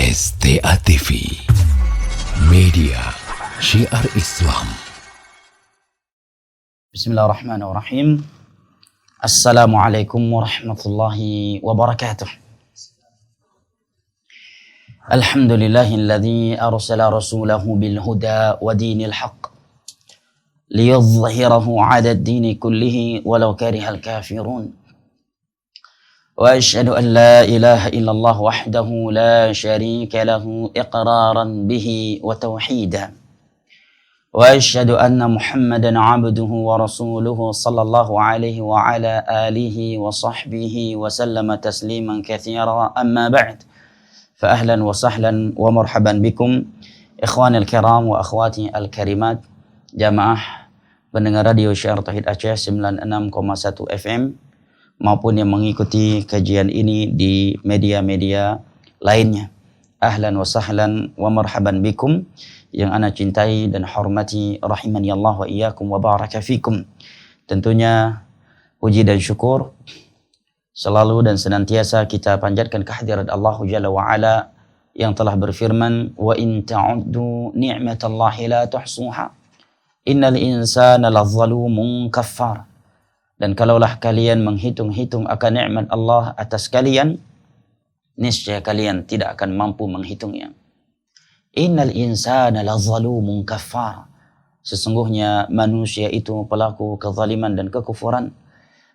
STA TV Media Syiar Islam. Bismillahirrahmanirrahim. Assalamualaikum warahmatullahi wabarakatuh. Alhamdulillahilladzi arsala rasulahu bil huda wa dinil haqq liyudhhirahu 'ala ad-dini kullihi walau karihal kafirun. Wa asyhadu an la ilaha illallah wahdahu la syarika lahu iqraran bihi wa tauhida. Wa asyhadu anna Muhammadan 'abduhu wa rasuluhu sallallahu alaihi wa ala alihi wa sahbihi wa sallama tasliman katsira. Amma ba'd. Fa ahlan wa sahlan wa marhaban bikum ikhwani al-kiram wa akhwati al-karimat, jamaah pendengar radio Syiar Tauhid Aceh 96,1 FM maupun yang mengikuti kajian ini di media-media lainnya. Ahlan wa sahlan wa marhaban bikum yang ana cintai dan hormati, rahimani Allah wa iyyakum wa baraka fikum. Tentunya puji dan syukur selalu dan senantiasa kita panjatkan kehadirat Allah Jalla wa Ala yang telah berfirman, wa in ta'uddu ni'matallahi la tuhsuha innal insana lazzalumun kaffar. Dan kalaulah kalian menghitung-hitung akan nikmat Allah atas kalian, niscaya kalian tidak akan mampu menghitungnya. Innal insana lazalumun kafar. Sesungguhnya manusia itu pelaku kezaliman dan kekufuran.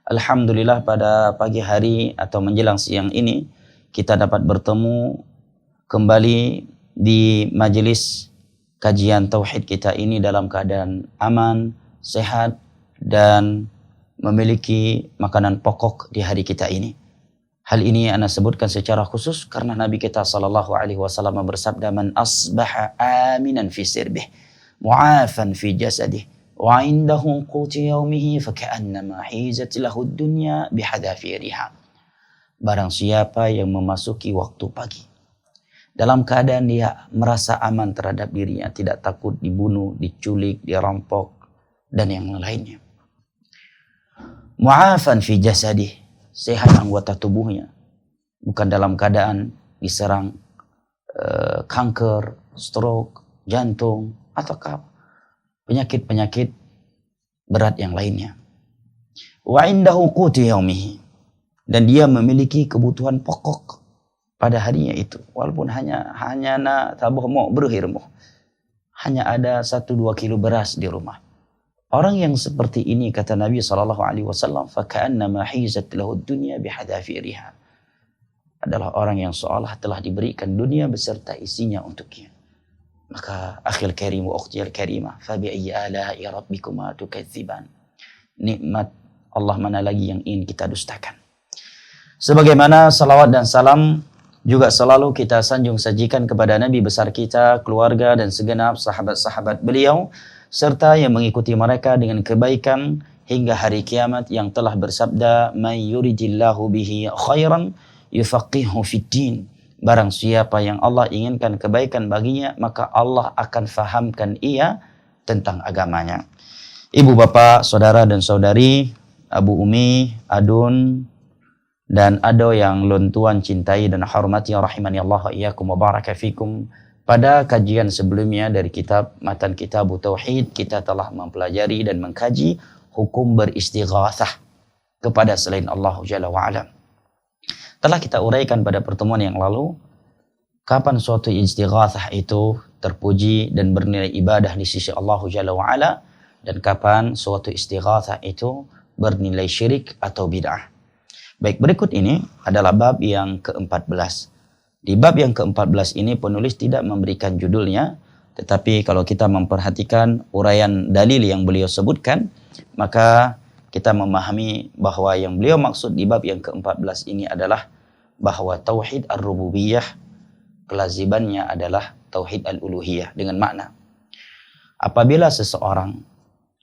Alhamdulillah pada pagi hari atau menjelang siang ini kita dapat bertemu kembali di majelis kajian tauhid kita ini dalam keadaan aman, sehat, dan memiliki makanan pokok di hari kita ini. Hal ini ana sebutkan secara khusus karena Nabi kita sallallahu alaihi wasallam bersabda, man asbaha aminan fi sirbih mu'afan fi jasadih wa indahu quti yaumihi faka'annama hizat lahu ad-dunya bihadafiriha. Barang siapa yang memasuki waktu pagi dalam keadaan dia merasa aman terhadap dirinya, tidak takut dibunuh, diculik, dirampok dan yang lainnya. Mu'afan fi jasadih, sehat anggota tubuhnya, bukan dalam keadaan diserang kanker, stroke, jantung, atau penyakit-penyakit berat yang lainnya. Wa indahu quti yaumihi, dan dia memiliki kebutuhan pokok pada harinya itu, walaupun hanya na tabuh mo berhirmu, hanya ada 1-2 kilo beras di rumah. Orang yang seperti ini, kata Nabi SAW, faka'annama hizat lahu dunya bihadafiriha, adalah orang yang seolah telah diberikan dunia beserta isinya untuknya. Maka akhil karim wa ukhtiyal karimah, fabi'ayyi ala'i rabbikuma tukadziban. Nikmat Allah mana lagi yang ingin kita dustakan. Sebagaimana salawat dan salam juga selalu kita sanjung sajikan kepada Nabi besar kita, keluarga dan segenap sahabat-sahabat beliau, serta yang mengikuti mereka dengan kebaikan hingga hari kiamat, yang telah bersabda, may yuridillahu bihi khairan yufaqihu fiddin. Barang siapa yang Allah inginkan kebaikan baginya, maka Allah akan fahamkan ia tentang agamanya. Ibu bapak, saudara dan saudari, Abu Umi, Adun, dan Ado yang lontuan cintai dan hormati, rahimani Allah wa iyyakum wa baraka fikum. Pada kajian sebelumnya dari kitab Matan Kitab Tauhid, kita telah mempelajari dan mengkaji hukum beristighatsah kepada selain Allah Jalla wa'ala. Telah kita uraikan pada pertemuan yang lalu, kapan suatu istighatsah itu terpuji dan bernilai ibadah di sisi Allah Jalla wa'ala, dan kapan suatu istighatsah itu bernilai syirik atau bid'ah. Baik, berikut ini adalah bab yang ke-14. Di bab yang ke-14 ini penulis tidak memberikan judulnya, tetapi kalau kita memperhatikan uraian dalil yang beliau sebutkan, maka kita memahami bahwa yang beliau maksud di bab yang ke-14 ini adalah bahwa tauhid ar-rububiyah kelazimannya adalah tauhid al-uluhiyah, dengan makna apabila seseorang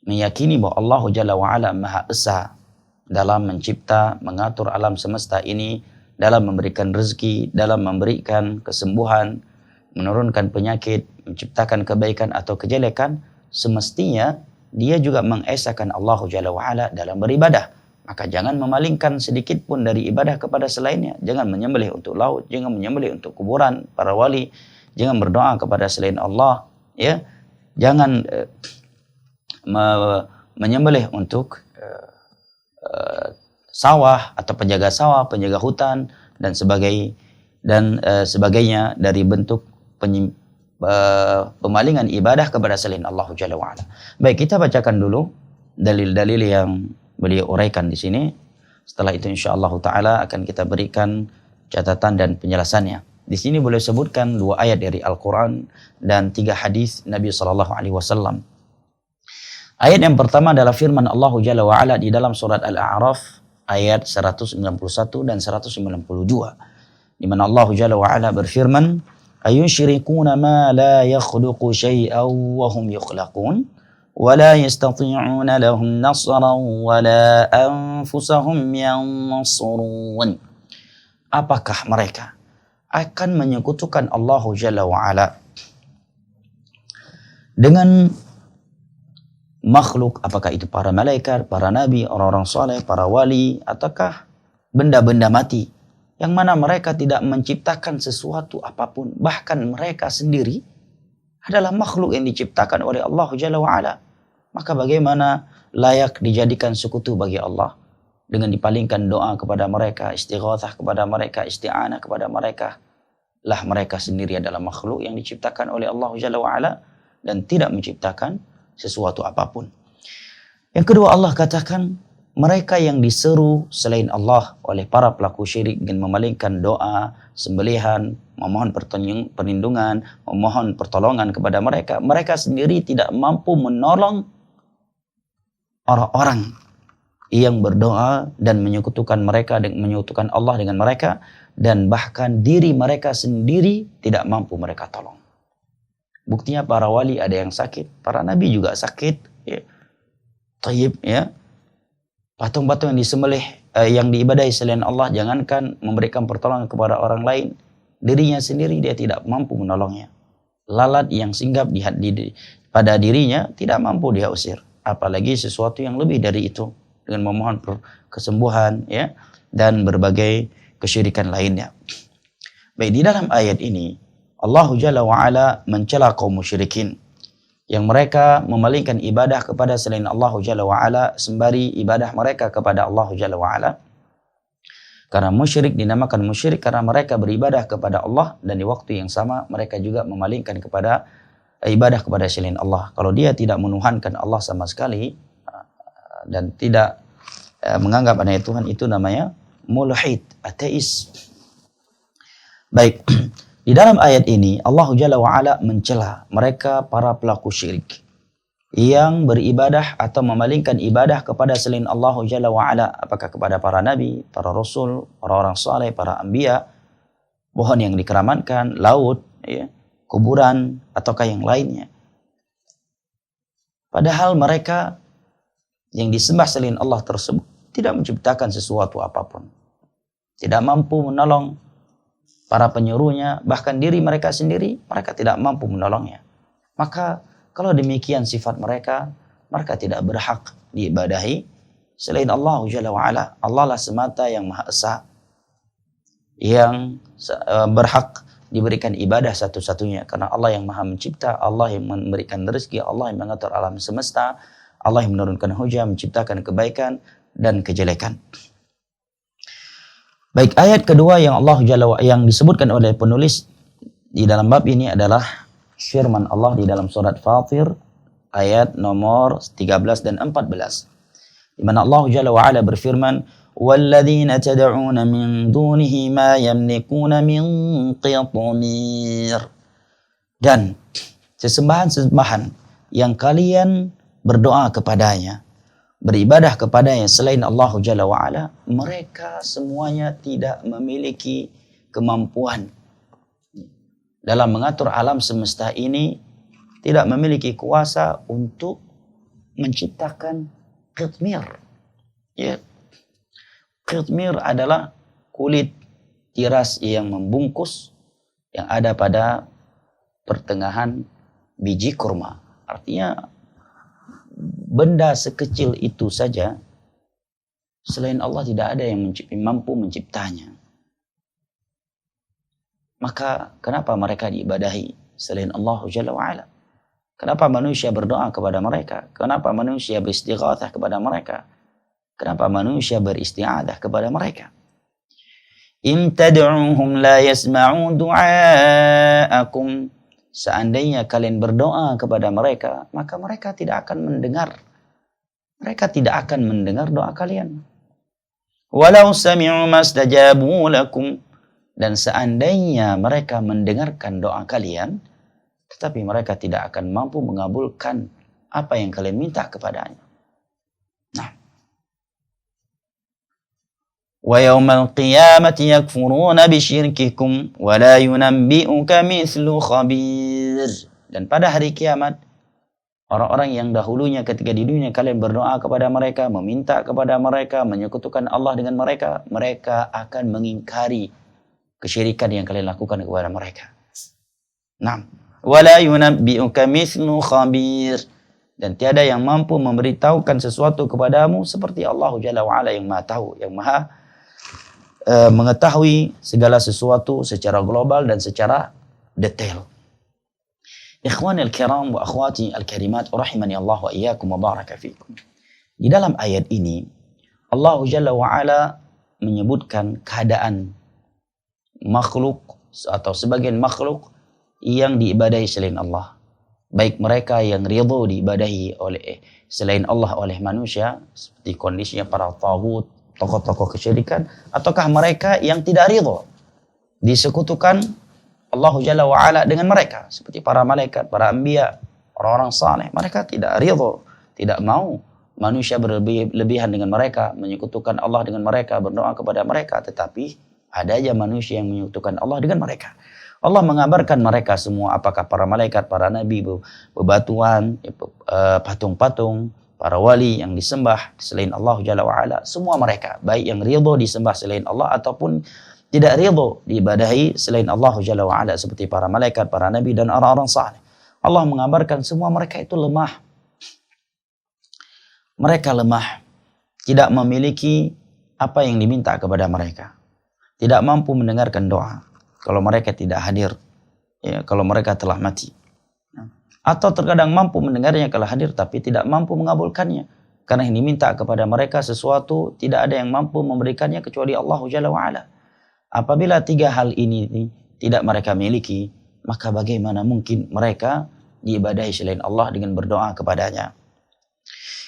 meyakini bahwa Allah Jalla wa'ala Maha Esa dalam mencipta, mengatur alam semesta ini, dalam memberikan rezeki, dalam memberikan kesembuhan, menurunkan penyakit, menciptakan kebaikan atau kejelekan, semestinya dia juga mengesahkan Allah Jalla wa'ala dalam beribadah. Maka jangan memalingkan sedikit pun dari ibadah kepada selainnya. Jangan menyembelih untuk laut, jangan menyembelih untuk kuburan para wali, jangan berdoa kepada selain Allah, ya. Jangan menyembelih untuk sawah atau penjaga sawah, penjaga hutan dan sebagainya dari bentuk pemalingan ibadah kepada selain Allah Jalla wa Ala. Baik, kita bacakan dulu dalil-dalil yang beliau uraikan di sini. Setelah itu insyaallah taala akan kita berikan catatan dan penjelasannya. Di sini boleh sebutkan 2 ayat dari Al-Qur'an dan 3 hadis Nabi sallallahu alaihi wasallam. Ayat yang pertama adalah firman Allah Jalla wa Ala di dalam surat Al-A'raf ayat 191 dan 192. Di mana Allah Jalla wa Ala berfirman, "Ayusyrikuna ma la yakhluqu syai'an wa hum yukhlaqun wa la yastati'una lahum nasran wa la anfusahum yansurun." Apakah mereka akan menyekutukan Allah Jalla wa Ala dengan makhluk, apakah itu para malaikat, para nabi, orang-orang soleh, para wali, ataukah benda-benda mati yang mana mereka tidak menciptakan sesuatu apapun, bahkan mereka sendiri adalah makhluk yang diciptakan oleh Allah Jalla wa Ala. Maka bagaimana layak dijadikan sekutu bagi Allah dengan dipalingkan doa kepada mereka, istighatsah kepada mereka, isti'anah kepada mereka. Lah mereka sendiri adalah makhluk yang diciptakan oleh Allah Jalla wa Ala dan tidak menciptakan sesuatu apapun. Yang kedua, Allah katakan mereka yang diseru selain Allah oleh para pelaku syirik dengan memalingkan doa, sembelihan, memohon perlindungan, memohon pertolongan kepada mereka, mereka sendiri tidak mampu menolong orang-orang yang berdoa dan menyekutukan Allah dengan mereka, dan bahkan diri mereka sendiri tidak mampu mereka tolong. Buktinya para wali ada yang sakit, para nabi juga sakit, ya. Tayyib, ya. Patung-patung yang disembelih, yang diibadahi selain Allah, jangankan memberikan pertolongan kepada orang lain, dirinya sendiri dia tidak mampu menolongnya. Lalat yang singgap pada dirinya tidak mampu dia usir, apalagi sesuatu yang lebih dari itu dengan memohon kesembuhan, ya, dan berbagai kesyirikan lainnya. Baik, di dalam ayat ini Allah Jalla wa Ala mencela kaum musyrikin yang mereka memalingkan ibadah kepada selain Allah Jalla wa Ala sembari ibadah mereka kepada Allah Jalla wa Ala. Karena musyrik dinamakan musyrik karena mereka beribadah kepada Allah dan di waktu yang sama mereka juga memalingkan kepada ibadah kepada selain Allah. Kalau dia tidak menuhankan Allah sama sekali dan tidak menganggap adanya Tuhan, itu namanya mulhid, ateis. Baik, di dalam ayat ini Allah Jalla wa Ala mencela mereka para pelaku syirik yang beribadah atau memalingkan ibadah kepada selain Allah Jalla wa Ala, apakah kepada para nabi, para rasul, orang-orang saleh, para anbiya, pohon yang dikeramatkan, laut, ya, kuburan, ataukah yang lainnya. Padahal mereka yang disembah selain Allah tersebut tidak menciptakan sesuatu apapun, tidak mampu menolong para penyuruhnya, bahkan diri mereka sendiri mereka tidak mampu menolongnya. Maka kalau demikian sifat mereka, mereka tidak berhak diibadahi selain Allah Jalla wa Ala. Allah lah semata yang Maha Esa, yang berhak diberikan ibadah satu-satunya, karena Allah yang Maha Mencipta, Allah yang memberikan rezeki, Allah yang mengatur alam semesta, Allah yang menurunkan hujan, menciptakan kebaikan dan kejelekan. Baik, ayat kedua yang yang disebutkan oleh penulis di dalam bab ini adalah firman Allah di dalam surat Fatir ayat nomor 13 dan 14. Di mana Allah Jalla wa Ala berfirman, "Walladzina tad'una min dunihi ma yamlikuna min qitmir." Dan sesembahan-sesembahan yang kalian berdoa kepadanya, beribadah kepadanya selain Allah Jalla wa Ala, mereka semuanya tidak memiliki kemampuan dalam mengatur alam semesta ini, tidak memiliki kuasa untuk menciptakan qitmir. Ya. Qitmir adalah kulit tiras yang membungkus yang ada pada pertengahan biji kurma. Artinya benda sekecil itu saja Selain Allah tidak ada yang mampu menciptanya. Maka kenapa mereka diibadahi selain Allah Jalla wa'ala? Kenapa manusia berdoa kepada mereka? Kenapa manusia beristighatsah kepada mereka? Kenapa manusia beristi'adzah kepada mereka? In tad'uhum la yasma'u du'aakum. Seandainya kalian berdoa kepada mereka, maka mereka tidak akan mendengar. Mereka tidak akan mendengar doa kalian. Walau sami'u mastajabu lakum. Dan seandainya mereka mendengarkan doa kalian, tetapi mereka tidak akan mampu mengabulkan apa yang kalian minta kepadanya. Nah, wa yawmal qiyamati yakfuruna bisyirkikum wa la yunabbi'uka mithlu khabir. Dan pada hari kiamat, orang-orang yang dahulunya ketika di dunia kalian berdoa kepada mereka, meminta kepada mereka, menyekutukan Allah dengan mereka, mereka akan mengingkari kesyirikan yang kalian lakukan kepada mereka. Nah, wala yunabbi'uka mithlu khabir. Dan tiada yang mampu memberitahukan sesuatu kepadamu seperti Allah Jalla wa'ala yang maha tahu, yang maha mengetahui segala sesuatu secara global dan secara detail. Ikhwani al-kiram wa akhwati al-karimat rahimani Allah wa iyyakum wa baraka fikum. Di dalam ayat ini Allah Jalla wa'ala menyebutkan keadaan makhluk atau sebagian makhluk yang diibadahi selain Allah. Baik mereka yang ridho diibadahi oleh selain Allah oleh manusia, seperti kondisinya para taghut, tokoh-tokoh kesyirikan, ataukah mereka yang tidak ridho disekutukan Allah Jalla wa'ala dengan mereka, seperti para malaikat, para anbiya, orang-orang saleh. Mereka tidak ridho, tidak mau manusia berlebihan dengan mereka, menyekutukan Allah dengan mereka, berdoa kepada mereka, tetapi ada aja manusia yang menyekutukan Allah dengan mereka. Allah mengabarkan mereka semua, apakah para malaikat, para nabi, bebatuan, patung-patung, para wali yang disembah selain Allah Jalla wa'ala, semua mereka, baik yang ridho disembah selain Allah ataupun tidak ridho diibadahi selain Allah Jalla wa'ala, seperti para malaikat, para nabi, dan orang-orang saleh. Allah mengabarkan semua mereka itu lemah. Mereka lemah, tidak memiliki apa yang diminta kepada mereka, tidak mampu mendengarkan doa kalau mereka tidak hadir, ya, kalau mereka telah mati. Atau terkadang mampu mendengarnya kalau hadir, tapi tidak mampu mengabulkannya. Karena yang diminta kepada mereka sesuatu, tidak ada yang mampu memberikannya kecuali Allah Jalla wa'ala. Apabila tiga hal ini tidak mereka miliki, maka bagaimana mungkin mereka diibadahi selain Allah dengan berdoa kepadanya.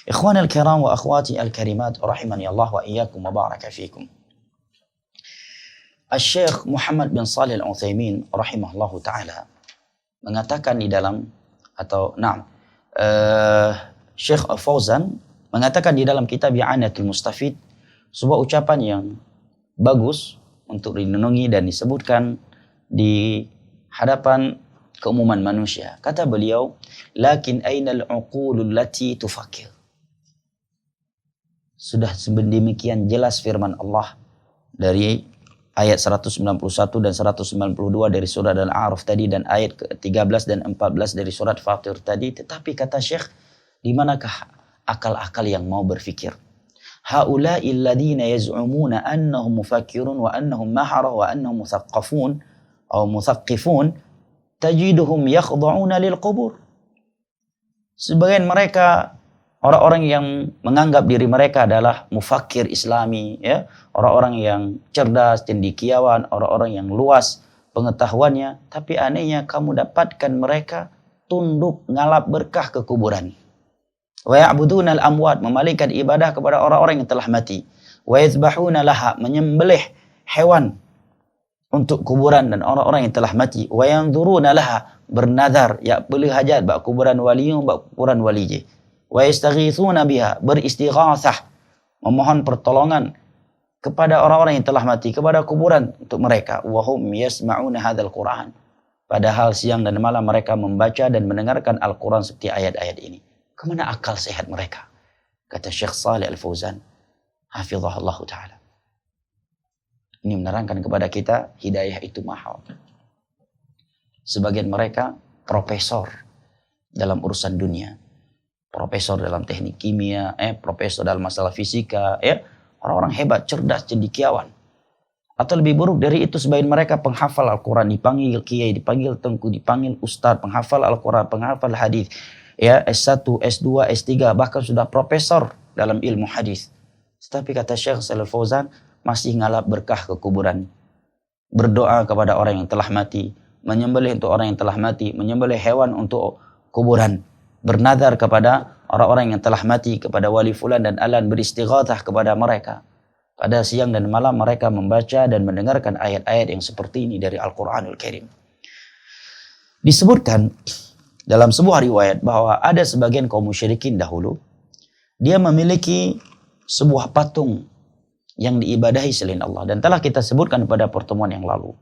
Ikhwan al-kiram wa akhwati al-karimat rahimani Allah wa iyyakum wa baraka fikum. Al-Syekh Muhammad bin Shalih Al-Utsaimin rahimahullahu ta'ala mengatakan di dalam, atau Syekh Al-Fauzan mengatakan di dalam kitab I'anatul Mustafid, sebuah ucapan yang bagus untuk direnungi dan disebutkan di hadapan keumuman manusia. Kata beliau, lakin ainal uqulul lati tufakkir. Sudah sedemikian jelas firman Allah dari ayat 191 dan 192 dari surat Al-A'raf tadi, dan ayat ke-13 dan 14 dari surat Fatir tadi. Tetapi kata Syekh, di manakah akal-akal yang mau berfikir? Haula'il ladina yaz'umuna annahum mufakkirun wa annahum mahara wa annahum muthaqqafun atau muthaqqifun tajiduhum yakhda'una lil qubur. Sebagian mereka, orang-orang yang menganggap diri mereka adalah mufakkir Islami, ya, orang-orang yang cerdas, cendekiawan, orang-orang yang luas pengetahuannya, tapi anehnya kamu dapatkan mereka tunduk ngalap berkah ke kuburan. Wa ya'buduna al-amwat, memalingkan ibadah kepada orang-orang yang telah mati. Wa yadhbahuna laha, menyembelih hewan untuk kuburan dan orang-orang yang telah mati. Wa yanzuruna laha, bernazar, ya beli hajat bak kuburan waliyun, bak kuburan walije. Wa yastaghithuna biha, beristighatsah, memohon pertolongan kepada orang-orang yang telah mati, kepada kuburan untuk mereka. Wa hum yasma'una hadzal Qur'an, padahal siang dan malam mereka membaca dan mendengarkan Al-Qur'an seperti ayat-ayat ini. Kemana akal sehat mereka? Kata Syekh Shalih Al-Fauzan hafizahullah ta'ala. Ini menerangkan kepada kita hidayah itu mahal. Sebagian mereka profesor dalam urusan dunia, profesor dalam teknik kimia, profesor dalam masalah fisika, ya, orang-orang hebat, cerdas, cendekiawan. Atau lebih buruk dari itu, sebagian mereka penghafal Al-Quran, dipanggil kiai, dipanggil tengku, dipanggil ustaz, penghafal Al-Quran, penghafal hadis, ya S1, S2, S3, bahkan sudah profesor dalam ilmu hadis. Tetapi kata Syekh Shalal Fauzan, masih ngalap berkah ke kuburan. Berdoa kepada orang yang telah mati, menyembelih untuk orang yang telah mati, menyembelih hewan untuk kuburan, bernadar kepada orang-orang yang telah mati, kepada wali fulan dan alan, beristighatsah kepada mereka. Pada siang dan malam mereka membaca dan mendengarkan ayat-ayat yang seperti ini dari Al-Quranul Karim. Disebutkan dalam sebuah riwayat bahwa ada sebagian kaum musyrikin dahulu, dia memiliki sebuah patung yang diibadahi selain Allah. Dan telah kita sebutkan pada pertemuan yang lalu,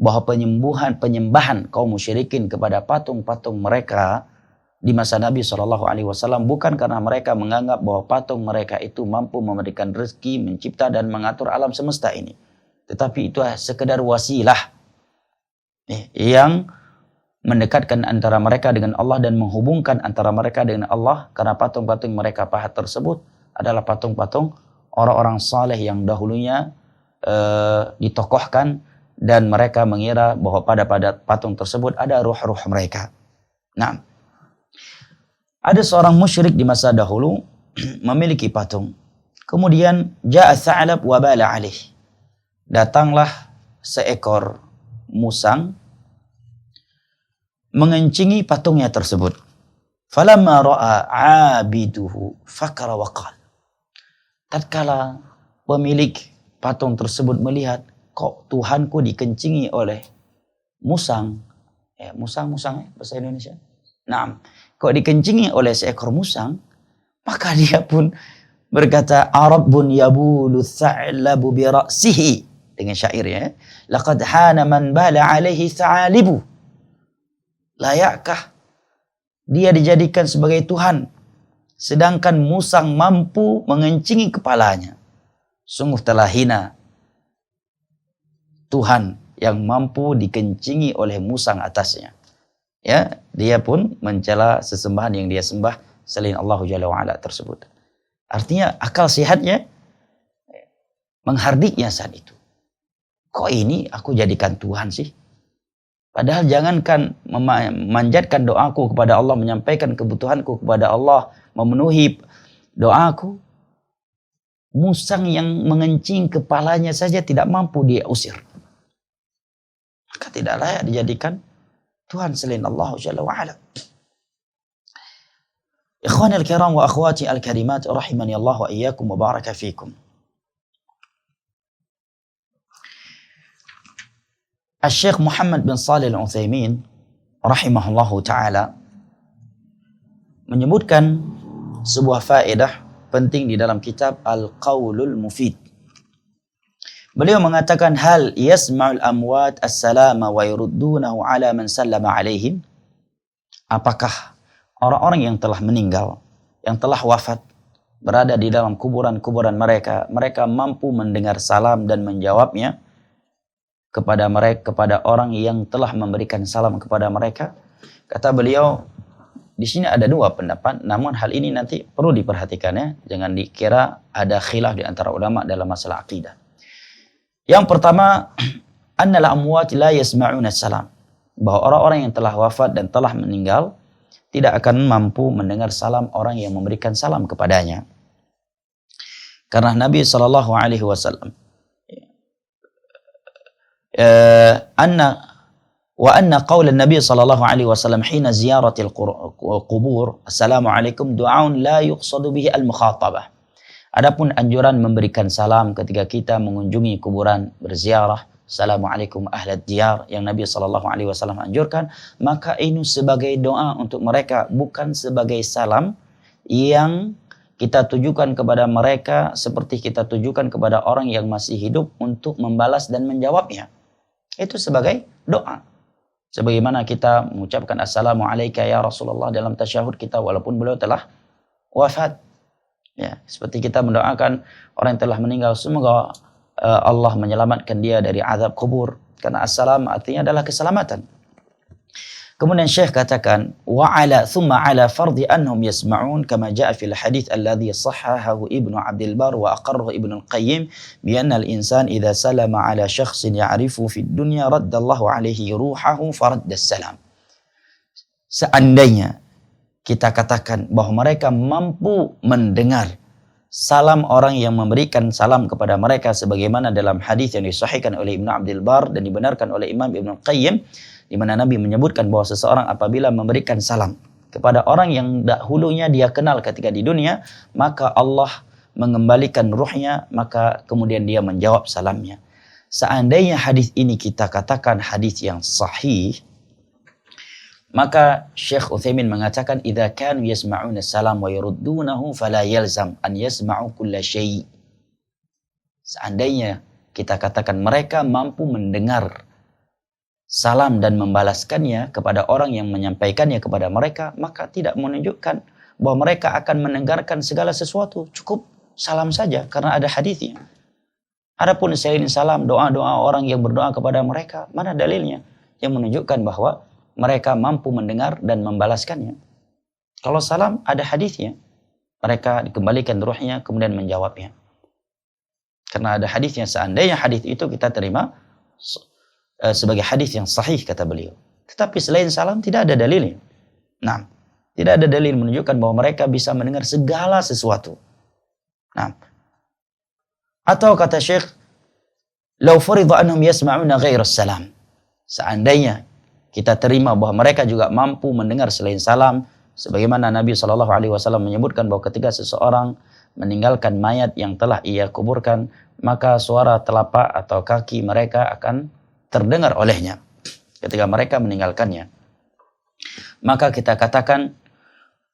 bahwa penyembahan kaum musyrikin kepada patung-patung mereka di masa Nabi SAW bukan karena mereka menganggap bahwa patung mereka itu mampu memberikan rezeki, mencipta dan mengatur alam semesta ini. Tetapi itu sekedar wasilah yang mendekatkan antara mereka dengan Allah dan menghubungkan antara mereka dengan Allah, karena patung-patung mereka pahat tersebut adalah patung-patung orang-orang saleh yang dahulunya ditokohkan, dan mereka mengira bahwa pada patung tersebut ada ruh-ruh mereka. Nah, ada seorang musyrik di masa dahulu memiliki patung. Kemudian ja'a tha'lab wa bala alaih. Datanglah seekor musang mengencingi patungnya tersebut. Falamma ra'a 'abiduhu fakara wa qala. Tatkala pemilik patung tersebut melihat, kok Tuhanku dikencingi oleh musang. Musang bahasa Indonesia. Naam. Kok dikencingi oleh seekor musang, maka dia pun berkata, Arabbun yabulu tha'labu bi ra'sihi, dengan syairnya, laqad hana man bala alaihi tha'alibu. Layakkah dia dijadikan sebagai Tuhan, sedangkan musang mampu mengencingi kepalanya? Sungguh telah hina Tuhan yang mampu dikencingi oleh musang atasnya. Ya, dia pun mencela sesembahan yang dia sembah selain Allah Jalla wa'ala tersebut. Artinya akal sehatnya menghardiknya saat itu. Kok ini aku jadikan Tuhan sih? Padahal jangankan memanjatkan doaku kepada Allah, menyampaikan kebutuhanku kepada Allah, memenuhi doaku, musang yang mengencing kepalanya saja tidak mampu dia usir. Maka tidak layak dijadikan Tuhan selain Allah Jalla wa'ala. Ikhwani al-kiram wa akhwati al-karimat, rahimani Allah wa iyyakum wa baraka fikum. Al-Syekh Muhammad bin Shalih Al-Utsaimin rahimahullahu ta'ala menyebutkan sebuah faedah penting di dalam kitab Al-Qaulul Mufid. Beliau mengatakan, hal yasma'ul amwat as-salama wa yuruddunahu ala man sallama alaihim? Apakah orang-orang yang telah meninggal, yang telah wafat, berada di dalam kuburan-kuburan mereka, mereka mampu mendengar salam dan menjawabnya kepada mereka, kepada orang yang telah memberikan salam kepada mereka? Kata beliau, di sini ada dua pendapat, namun hal ini nanti perlu diperhatikan ya, jangan dikira ada khilaf di antara ulama dalam masalah akidah. Yang pertama, annal amwat la yasma'una salam, bahwa orang-orang yang telah wafat dan telah meninggal tidak akan mampu mendengar salam orang yang memberikan salam kepadanya. Karena Nabi SAW anna qaul Nabi SAW hina ziyaratil qubur, assalamualaikum du'aun la yuqsadu bihi al-mukhatabah. Adapun anjuran memberikan salam ketika kita mengunjungi kuburan, berziarah, assalamualaikum ahlad diyar, yang Nabi SAW anjurkan, maka ini sebagai doa untuk mereka, bukan sebagai salam yang kita tujukan kepada mereka seperti kita tujukan kepada orang yang masih hidup untuk membalas dan menjawabnya. Itu sebagai doa. Sebagaimana kita mengucapkan assalamualaikum ya Rasulullah dalam tasyahud kita walaupun beliau telah wafat. Ya, seperti kita mendoakan orang yang telah meninggal, semoga Allah menyelamatkan dia dari azab kubur. Karena assalam artinya adalah keselamatan. Kemudian Syekh katakan wa ala thumma ala fardi annahum yasma'un kama jaa fil hadits alladhi sahhahahu Ibnu Abdul Bar wa aqarrahu Ibnu Al-Qayyim bi anna al-insan idza salama ala shakhsin ya'rifu fid dunya raddallahu alaihi ruhahu faradda salam. Seandainya kita katakan bahwa mereka mampu mendengar salam orang yang memberikan salam kepada mereka sebagaimana dalam hadis yang disahihkan oleh Ibnu Abdul Bar dan dibenarkan oleh Imam Ibnu Qayyim, di mana Nabi menyebutkan bahwa seseorang apabila memberikan salam kepada orang yang dahulunya dia kenal ketika di dunia, maka Allah mengembalikan ruhnya, maka kemudian dia menjawab salamnya. Seandainya hadis ini kita katakan hadis yang sahih, maka Syekh Utsaimin mengatakan idza kanu yasma'una salam wa yuruddunahu fala yalzam an yasma'u kulla syai'. Seandainya kita katakan mereka mampu mendengar salam dan membalaskannya kepada orang yang menyampaikannya kepada mereka, maka tidak menunjukkan bahwa mereka akan mendengarkan segala sesuatu. Cukup salam saja karena ada hadisnya. Adapun selain salam, doa-doa orang yang berdoa kepada mereka, mana dalilnya yang menunjukkan bahwa mereka mampu mendengar dan membalaskannya? Kalau salam ada hadisnya, mereka dikembalikan ruhnya kemudian menjawabnya. Karena ada hadisnya, seandainya hadis itu kita terima sebagai hadis yang sahih kata beliau. Tetapi selain salam tidak ada dalilnya. Nah, tidak ada dalil menunjukkan bahwa mereka bisa mendengar segala sesuatu. Nah, atau kata Syekh, "Lau furida annahum yasma'una ghairas salam." Seandainya kita terima bahwa mereka juga mampu mendengar selain salam, sebagaimana Nabi SAW menyebutkan bahwa ketika seseorang meninggalkan mayat yang telah ia kuburkan, maka suara telapak atau kaki mereka akan terdengar olehnya ketika mereka meninggalkannya. Maka kita katakan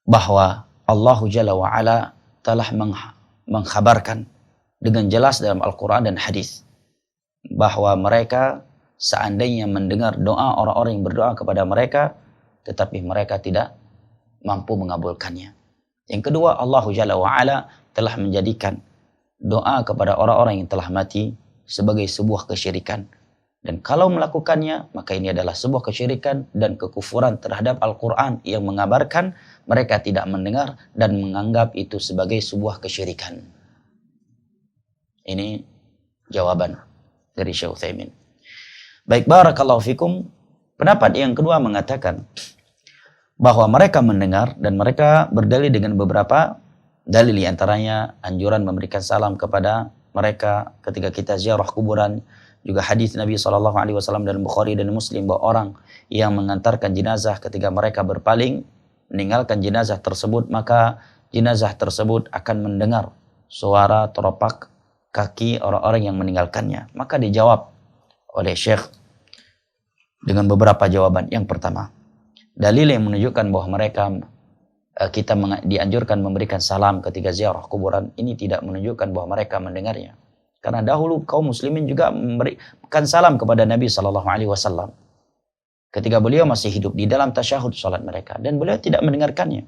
bahwa Allah Jalla wa'ala telah mengkhabarkan dengan jelas dalam Al-Quran dan hadis bahwa mereka seandainya mendengar doa orang-orang yang berdoa kepada mereka, tetapi mereka tidak mampu mengabulkannya. Yang kedua, Allah Jalla wa'ala telah menjadikan doa kepada orang-orang yang telah mati sebagai sebuah kesyirikan. Dan kalau melakukannya, maka ini adalah sebuah kesyirikan dan kekufuran terhadap Al-Quran yang mengabarkan mereka tidak mendengar dan menganggap itu sebagai sebuah kesyirikan. Ini jawaban dari Syekh Utsaimin. Baik, barakallahu fikum. Pendapat yang kedua mengatakan bahwa mereka mendengar dan mereka berdalil dengan beberapa dalil, antaranya anjuran memberikan salam kepada mereka ketika kita ziarah kuburan. Juga hadis Nabi SAW dalam Bukhari dan Muslim bahwa orang yang mengantarkan jenazah ketika mereka berpaling meninggalkan jenazah tersebut, maka jenazah tersebut akan mendengar suara telapak kaki orang-orang yang meninggalkannya. Maka dijawab oleh Syekh dengan beberapa jawaban. Yang pertama, dalil yang menunjukkan bahwa mereka kita dianjurkan memberikan salam ketika ziarah kuburan ini tidak menunjukkan bahwa mereka mendengarnya. Karena dahulu kaum muslimin juga memberikan salam kepada Nabi SAW ketika beliau masih hidup di dalam tasyahud salat mereka, dan beliau tidak mendengarkannya.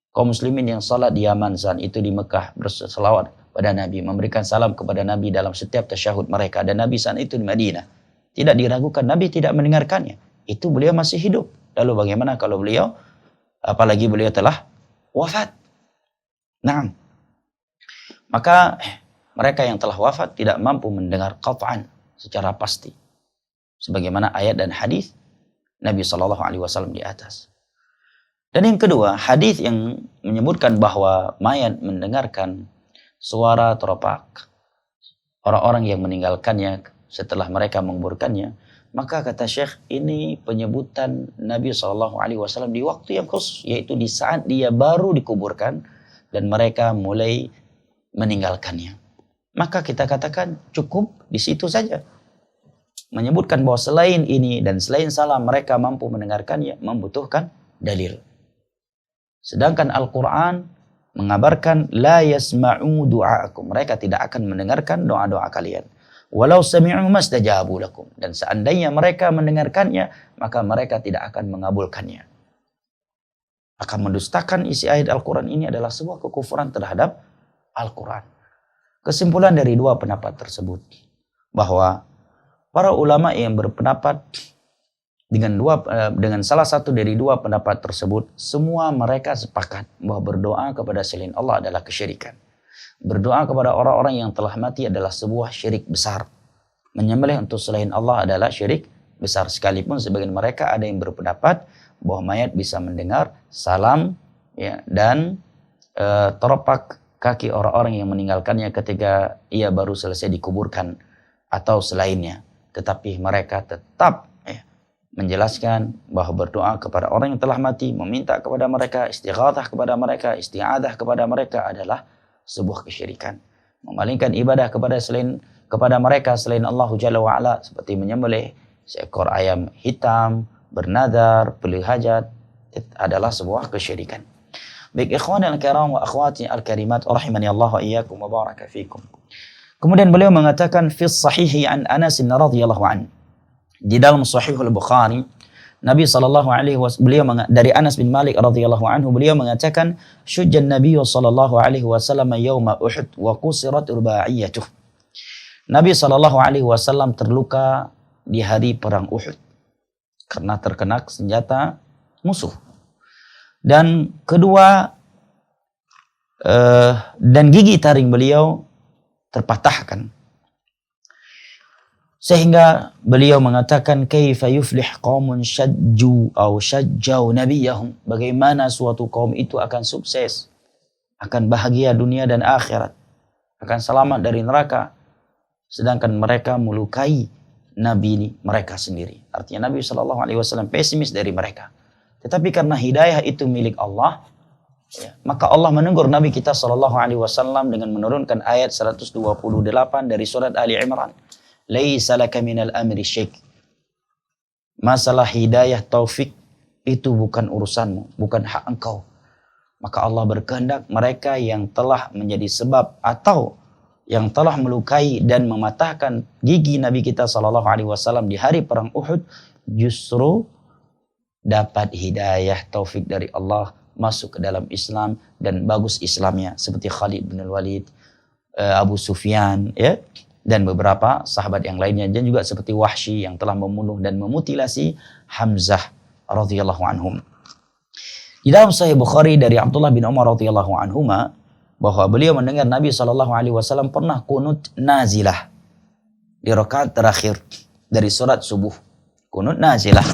Kaum muslimin yang salat di Yaman saat itu di Mekah berselawat pada Nabi, memberikan salam kepada Nabi dalam setiap tasyahud mereka, dan Nabi saat itu di Madinah. Tidak diragukan Nabi tidak mendengarkannya. Itu beliau masih hidup. Lalu bagaimana kalau beliau, apalagi beliau telah wafat? Nah, maka mereka yang telah wafat tidak mampu mendengar qat'an secara pasti, sebagaimana ayat dan hadis Nabi SAW di atas. Dan yang kedua, hadis yang menyebutkan bahwa mayat mendengarkan suara telapak orang-orang yang meninggalkannya setelah mereka menguburkannya, maka kata Syekh, ini penyebutan Nabi SAW di waktu yang khusus, yaitu di saat dia baru dikuburkan dan mereka mulai meninggalkannya. Maka kita katakan cukup di situ saja. Menyebutkan bahwa selain ini dan selain salam mereka mampu mendengarkannya membutuhkan dalil. Sedangkan Al-Quran mengabarkan la yasma'u du'aakum. Mereka tidak akan mendengarkan doa-doa kalian. Walau sami'u mastajabu lakum. Dan seandainya mereka mendengarkannya, maka mereka tidak akan mengabulkannya. Akan mendustakan isi ayat Al-Quran ini adalah sebuah kekufuran terhadap Al-Quran. Kesimpulan dari dua pendapat tersebut, bahwa para ulama yang berpendapat Dengan salah satu dari dua pendapat tersebut, semua mereka sepakat bahwa berdoa kepada selain Allah adalah kesyirikan. Berdoa kepada orang-orang yang telah mati adalah sebuah syirik besar. Menyembelih untuk selain Allah adalah syirik besar, sekalipun sebagian mereka ada yang berpendapat bahwa mayat bisa mendengar salam ya, dan telapak kaki orang-orang yang meninggalkannya ketika ia baru selesai dikuburkan atau selainnya. Tetapi mereka tetap menjelaskan bahwa berdoa kepada orang yang telah mati, meminta kepada mereka, istighatsah kepada mereka, isti'adzah kepada mereka adalah sebuah kesyirikan. Memalingkan ibadah kepada mereka selain Allah Jalla wa'ala, seperti menyembelih seekor ayam hitam, bernadar, beli hajat, adalah sebuah kesyirikan. Baik ikhwani al-kiram wa akhwati al-karimat, rahimani Allah wa iyyakum wa baraka fikum. Kemudian beliau mengatakan fi sahihi an Anas radhiyallahu anhu. Di dalam Sahih Al-Bukhari, Nabi sallallahu alaihi wasallam dari Anas bin Malik radhiyallahu anhu, beliau mengatakan, syujjan Nabi sallallahu alaihi wasallam yauma Uhud wa qusirat rubaiyatuh. Nabi sallallahu alaihi wasallam terluka di hari perang Uhud karena terkena senjata musuh. Dan kedua, dan gigi taring beliau terpatahkan. Sehingga beliau mengatakan, kaifa yuflih qaumun syajju atau syajjau nabiyahum, bagaimana suatu kaum itu akan sukses, akan bahagia dunia dan akhirat, akan selamat dari neraka, sedangkan mereka melukai nabi mereka sendiri. Artinya Nabi SAW pesimis dari mereka. Tetapi karena hidayah itu milik Allah, ya, maka Allah menegur Nabi kita SAW dengan menurunkan ayat 128 dari surat Ali Imran. Laisa laka minal amri syai'. Masalah hidayah taufik itu bukan urusanmu, bukan hak engkau. Maka Allah berkehendak mereka yang telah menjadi sebab atau yang telah melukai dan mematahkan gigi Nabi kita SAW di hari perang Uhud justru dapat hidayah taufik dari Allah, masuk ke dalam Islam dan bagus Islamnya, seperti Khalid bin Walid, Abu Sufyan, ya, dan beberapa sahabat yang lainnya, dan juga seperti Wahsy yang telah membunuh dan memutilasi Hamzah radhiyallahu anhum. Di dalam Sahih Bukhari dari Abdullah bin Umar radhiyallahu anhuma, bahwa beliau mendengar Nabi SAW pernah kunut nazilah di rakaat terakhir dari surat subuh. Kunut nazilah,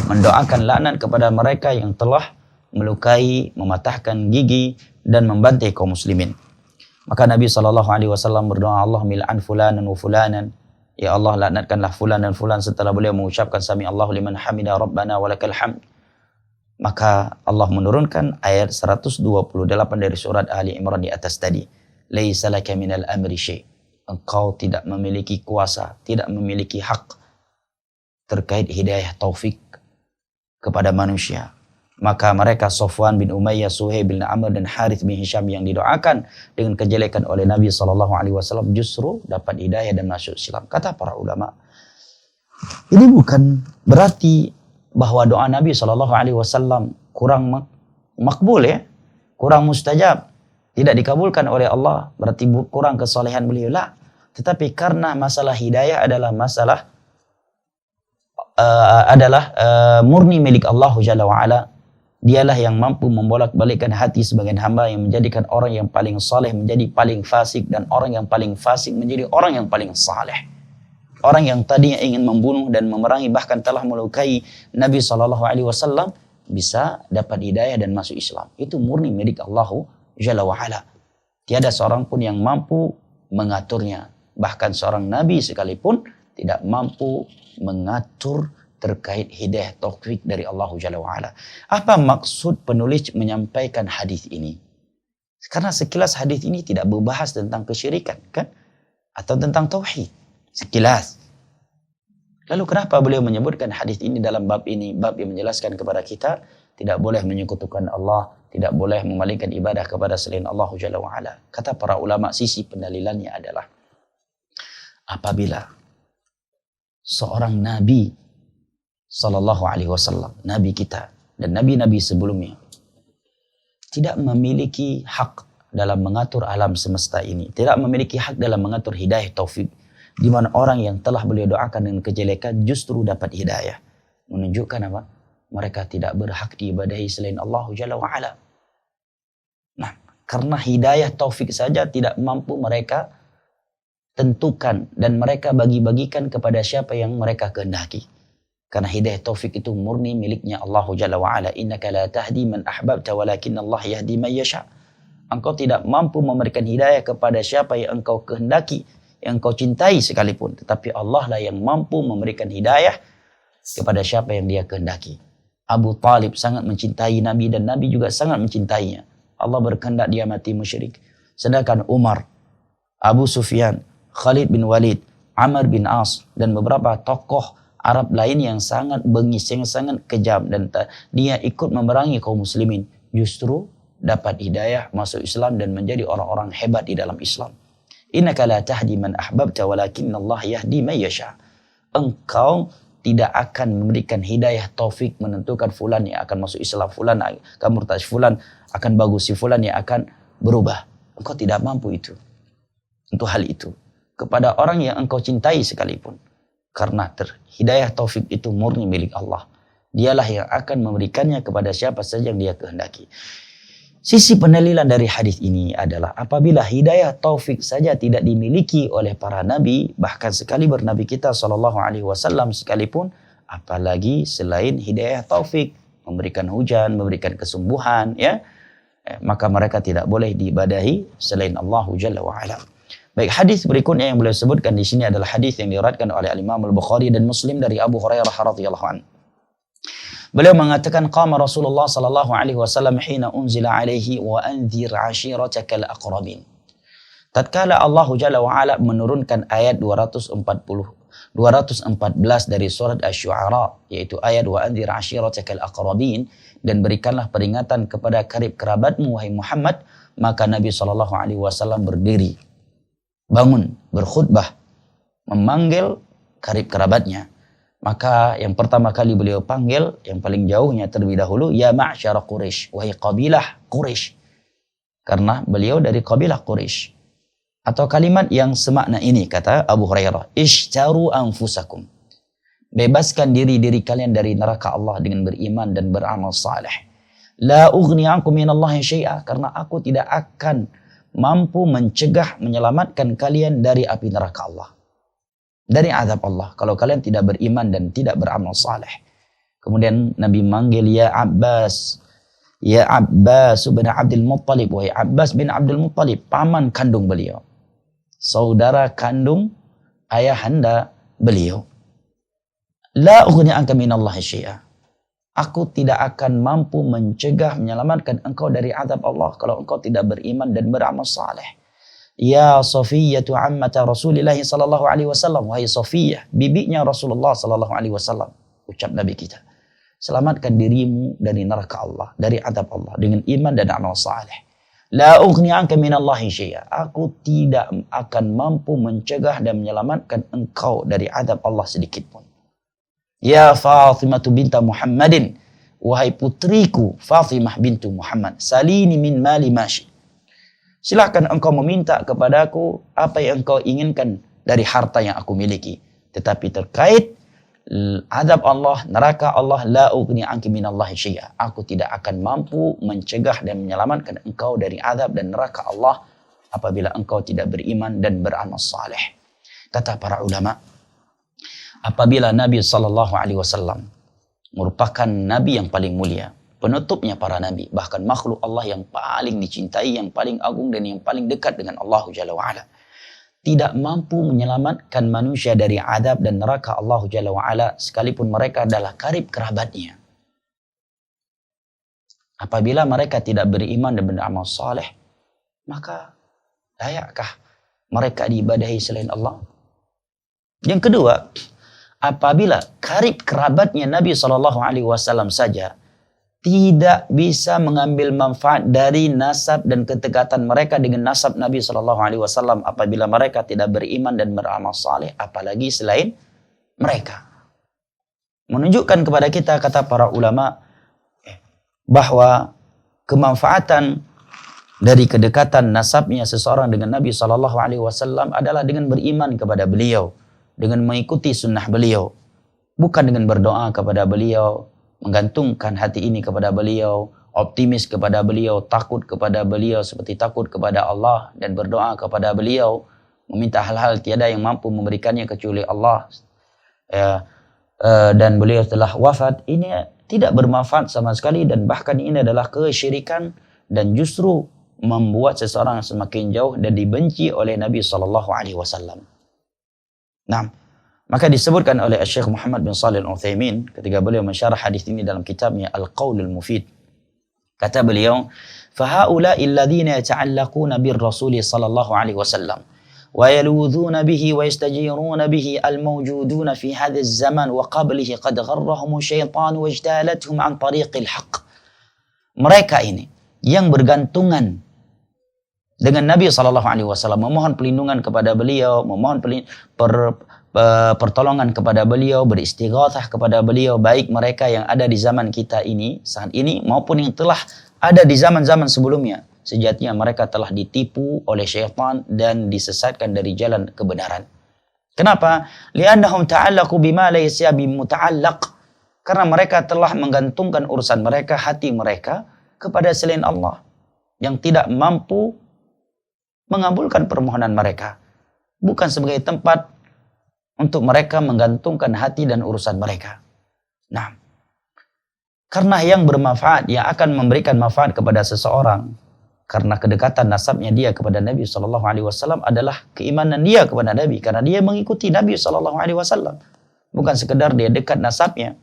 mendoakan laknat kepada mereka yang telah melukai, mematahkan gigi dan membantai kaum muslimin. Maka Nabi SAW berdoa, Allah mil'an fulanan wa fulanan, ya Allah laknatkanlah fulan dan fulan, setelah beliau mengucapkan sami Allahu liman hamida rabbana walakal hamd. Maka Allah menurunkan ayat 128 dari surat Ali Imran di atas tadi. Laisa laka minal amri syai'. Engkau tidak memiliki kuasa, tidak memiliki hak terkait hidayah taufik kepada manusia. Maka mereka Safwan bin Umayyah, Suhaib bin Amr dan Harith bin Hisham yang didoakan dengan kejelekan oleh Nabi SAW justru dapat hidayah dan masuk Islam. Kata para ulama, ini bukan berarti bahwa doa Nabi SAW kurang makbul, ya, kurang mustajab, tidak dikabulkan oleh Allah, berarti kurang kesolehan beliau. Lah. Tetapi karena masalah hidayah adalah masalah murni milik Allah Jalla wa'ala. Dialah yang mampu membolak-balikkan hati sebagian hamba, yang menjadikan orang yang paling saleh menjadi paling fasik, dan orang yang paling fasik menjadi orang yang paling saleh. Orang yang tadinya ingin membunuh dan memerangi, bahkan telah melukai Nabi SAW, bisa dapat hidayah dan masuk Islam. Itu murni milik Allah Jalla wa'ala. Tiada seorang pun yang mampu mengaturnya. Bahkan seorang Nabi sekalipun tidak mampu mengatur terkait hidayah taufik dari Allah Jalla wa'ala. Apa maksud penulis menyampaikan hadis ini? Karena sekilas hadis ini tidak berbahas tentang kesyirikan, kan? Atau tentang tauhid. Sekilas. Lalu kenapa beliau menyebutkan hadis ini dalam bab ini? Bab yang menjelaskan kepada kita tidak boleh menyekutukan Allah, tidak boleh memalingkan ibadah kepada selain Allah Jalla wa'ala. Kata para ulama, sisi pendalilannya adalah apabila seorang nabi sallallahu alaihi wasallam, nabi kita dan nabi-nabi sebelumnya, tidak memiliki hak dalam mengatur alam semesta ini, tidak memiliki hak dalam mengatur hidayah taufik, di mana orang yang telah beliau doakan dengan kejelekan justru dapat hidayah. Menunjukkan apa? Mereka tidak berhak diibadahi selain Allah Jalla wa'ala. Nah, karena hidayah taufik saja tidak mampu mereka tentukan dan mereka bagi-bagikan kepada siapa yang mereka kehendaki. Karena hidayah taufik itu murni miliknya Allah Jalla wa'ala. Innaka la tahdi man ahbabta walakin Allah yahdi man yasha. Engkau tidak mampu memberikan hidayah kepada siapa yang engkau kehendaki, yang engkau cintai sekalipun. Tetapi Allah lah yang mampu memberikan hidayah kepada siapa yang dia kehendaki. Abu Talib sangat mencintai Nabi dan Nabi juga sangat mencintainya. Allah berkehendak dia mati musyrik. Sedangkan Umar, Abu Sufyan, Khalid bin Walid, Amr bin As dan beberapa tokoh Arab lain yang sangat bengis, yang sangat kejam dan dia ikut memerangi kaum muslimin, justru dapat hidayah masuk Islam dan menjadi orang-orang hebat di dalam Islam. Innaka la tahdi man ahbabta walakin Allah yahdi man yasha. Engkau tidak akan memberikan hidayah taufik menentukan fulan yang akan masuk Islam, fulan akan murtad, fulan akan bagus, si fulan yang akan berubah. Engkau tidak mampu itu. Untuk hal itu. Kepada orang yang engkau cintai sekalipun. Karena hidayah taufik itu murni milik Allah. Dialah yang akan memberikannya kepada siapa saja yang dia kehendaki. Sisi pendalilan dari hadis ini adalah apabila hidayah taufik saja tidak dimiliki oleh para nabi, bahkan sekaliber Nabi kita SAW sekalipun, apalagi selain hidayah taufik, memberikan hujan, memberikan kesembuhan, ya, maka mereka tidak boleh diibadahi selain Allah Jalla wa'ala. Baik, hadis berikutnya yang beliau sebutkan di sini adalah hadis yang diriwayatkan oleh Imam Al-Bukhari dan Muslim dari Abu Hurairah radhiyallahu anhu. Beliau mengatakan qama Rasulullah sallallahu alaihi wasallam hina unzila alaihi wa anzir ashiratakal aqrabin. Tatkala Allah Jalla wa Ala menurunkan ayat 214 dari surat Asy-Syu'ara, yaitu ayat wa anzir ashiratakal aqrabin, dan berikanlah peringatan kepada karib kerabatmu wahai Muhammad, maka Nabi sallallahu alaihi wasallam berdiri, bangun, berkhutbah, memanggil karib kerabatnya. Maka yang pertama kali beliau panggil, yang paling jauhnya terlebih dahulu, ya ma'syara Quraisy, wahai kabilah Quraisy. Karena beliau dari kabilah Quraisy. Atau kalimat yang semakna ini, kata Abu Hurairah, ishtaru anfusakum. Bebaskan diri-diri kalian dari neraka Allah dengan beriman dan beramal saleh. La ughni ankum minallahi syai'a, karena aku tidak akan mampu mencegah, menyelamatkan kalian dari api neraka Allah, dari azab Allah, kalau kalian tidak beriman dan tidak beramal saleh. Kemudian Nabi manggil ya Abbas bin Abdul Muttalib, wahai Abbas bin Abdul Muttalib, paman kandung beliau, saudara kandung ayahanda beliau. La ughni anka minallahi syai'a, aku tidak akan mampu mencegah, menyelamatkan engkau dari azab Allah kalau engkau tidak beriman dan beramal saleh. Ya Safiyyatu ammata Rasulillah sallallahu alaihi wasallam, wahai Safiyyah, bibinya Rasulullah sallallahu alaihi wasallam, ucap Nabi kita, selamatkan dirimu dari neraka Allah, dari azab Allah dengan iman dan amal saleh. La ughni anka minallahi syai'a, aku tidak akan mampu mencegah dan menyelamatkan engkau dari azab Allah sedikit pun. Ya Fatimah binta Muhammadin, wahai putriku Fatimah bintu Muhammad, salini min mali mashi, silahkan engkau meminta kepadaku apa yang engkau inginkan dari harta yang aku miliki. Tetapi terkait azab Allah, neraka Allah, la ughni anki minallahi syai'a, aku tidak akan mampu mencegah dan menyelamatkan engkau dari azab dan neraka Allah apabila engkau tidak beriman dan beramal saleh. Kata para ulama, apabila Nabi SAW merupakan Nabi yang paling mulia, penutupnya para nabi, bahkan makhluk Allah yang paling dicintai, yang paling agung dan yang paling dekat dengan Allah Jalla wa'ala, tidak mampu menyelamatkan manusia dari azab dan neraka Allah Jalla wa'ala sekalipun mereka adalah karib kerabatnya. Apabila mereka tidak beriman dan beramal saleh, maka layakkah mereka diibadahi selain Allah? Yang kedua, apabila karib kerabatnya Nabi SAW saja tidak bisa mengambil manfaat dari nasab dan kedekatan mereka dengan nasab Nabi SAW apabila mereka tidak beriman dan beramal saleh, apalagi selain mereka. Menunjukkan kepada kita, kata para ulama, bahwa kemanfaatan dari kedekatan nasabnya seseorang dengan Nabi SAW adalah dengan beriman kepada beliau, dengan mengikuti sunnah beliau. bukan dengan berdoa kepada beliau, menggantungkan hati ini kepada beliau, optimis kepada beliau, takut kepada beliau seperti takut kepada Allah dan berdoa kepada beliau, meminta hal-hal tiada yang mampu memberikannya kecuali Allah. Ya, dan beliau telah wafat, ini tidak bermanfaat sama sekali dan bahkan ini adalah kesyirikan dan justru membuat seseorang semakin jauh dan dibenci oleh Nabi SAW. Nah, maka disebutkan oleh Syekh Muhammad bin Shalih Al-Utsaimin ketika beliau mensyarah hadis ini dalam kitabnya Al-Qaulul Mufid. Kata beliau, "Fahaula'i alladhina yata'allaquna bir-rasuli sallallahu alaihi wasallam ويلوذون به ويستجيرون به الموجودون في هذا الزمان وقبله قد غرهم الشيطان واجتالتهم عن طريق الحق." Mereka ini yang bergantungan dengan Nabi SAW, memohon pelindungan kepada beliau, memohon pertolongan kepada beliau, beristighatsah kepada beliau, baik mereka yang ada di zaman kita ini saat ini maupun yang telah ada di zaman-zaman sebelumnya. Sejatinya mereka telah ditipu oleh syaitan dan disesatkan dari jalan kebenaran. Kenapa? Li'annahum ta'allaqu bima laysa bimuta'allaq. Karena mereka telah menggantungkan urusan mereka, hati mereka kepada selain Allah yang tidak mampu mengabulkan permohonan mereka. Bukan sebagai tempat untuk mereka menggantungkan hati dan urusan mereka. Nah, karena yang bermanfaat, yang akan memberikan manfaat kepada seseorang karena kedekatan nasabnya dia kepada Nabi SAW adalah keimanan dia kepada Nabi. Karena dia mengikuti Nabi SAW. Bukan sekedar dia dekat nasabnya.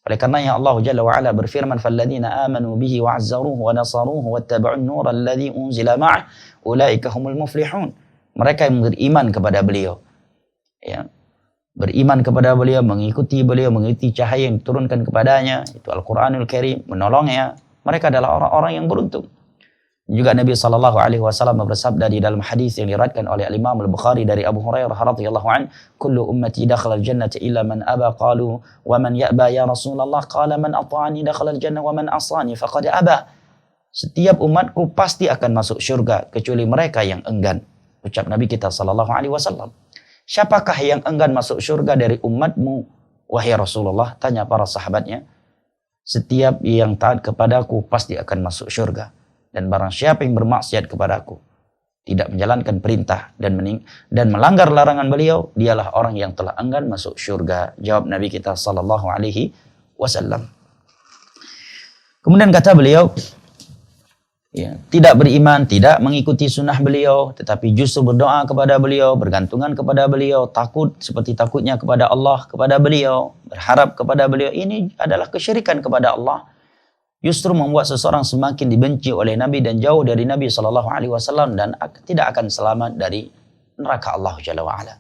Oleh karenanya Allah Jalla wa'ala berfirman, فَالَّذِينَ آمَنُوا بِهِ وَعَزَّرُوهُ وَنَصَرُوهُ وَاتَّبَعُوا النُّورَ الَّذِي أُنزِلَ مَعَهُ أُولَٰئِكَ هُمُ الْمُفْلِحُونَ. Mereka yang beriman kepada beliau. Ya. Beriman kepada beliau, mengikuti cahaya yang diturunkan kepadanya. Itu Al-Quranul Karim, menolongnya. Mereka adalah orang-orang yang beruntung. Juga Nabi SAW bersabda di dalam hadis yang diriwayatkan oleh Imam Al-Bukhari dari Abu Hurairah radhiyallahu an, "Kullu ummati dakhala al-jannata illa man aba." Qalu, "Wa man ya'ba ya Rasulullah?" Qala, "Man ata'ani dakhala al-jannah wa man asani faqad aba." Setiap umatku pasti akan masuk syurga kecuali mereka yang enggan. Ucap Nabi kita SAW. Siapakah yang enggan masuk syurga dari umatmu, wahai Rasulullah? Tanya para sahabatnya. Setiap yang taat kepadaku pasti akan masuk syurga. Dan barang siapa yang bermaksiat kepadaku, tidak menjalankan perintah dan melanggar larangan beliau, dialah orang yang telah enggan masuk syurga. Jawab Nabi kita sallallahu alaihi wasallam. Kemudian kata beliau, ya, tidak beriman, tidak mengikuti sunnah beliau, tetapi justru berdoa kepada beliau, bergantungan kepada beliau, takut seperti takutnya kepada Allah, kepada beliau, berharap kepada beliau. Ini adalah kesyirikan kepada Allah. Justru membuat seseorang semakin dibenci oleh Nabi dan jauh dari Nabi SAW dan tidak akan selamat dari neraka Allah Jalla wa'ala.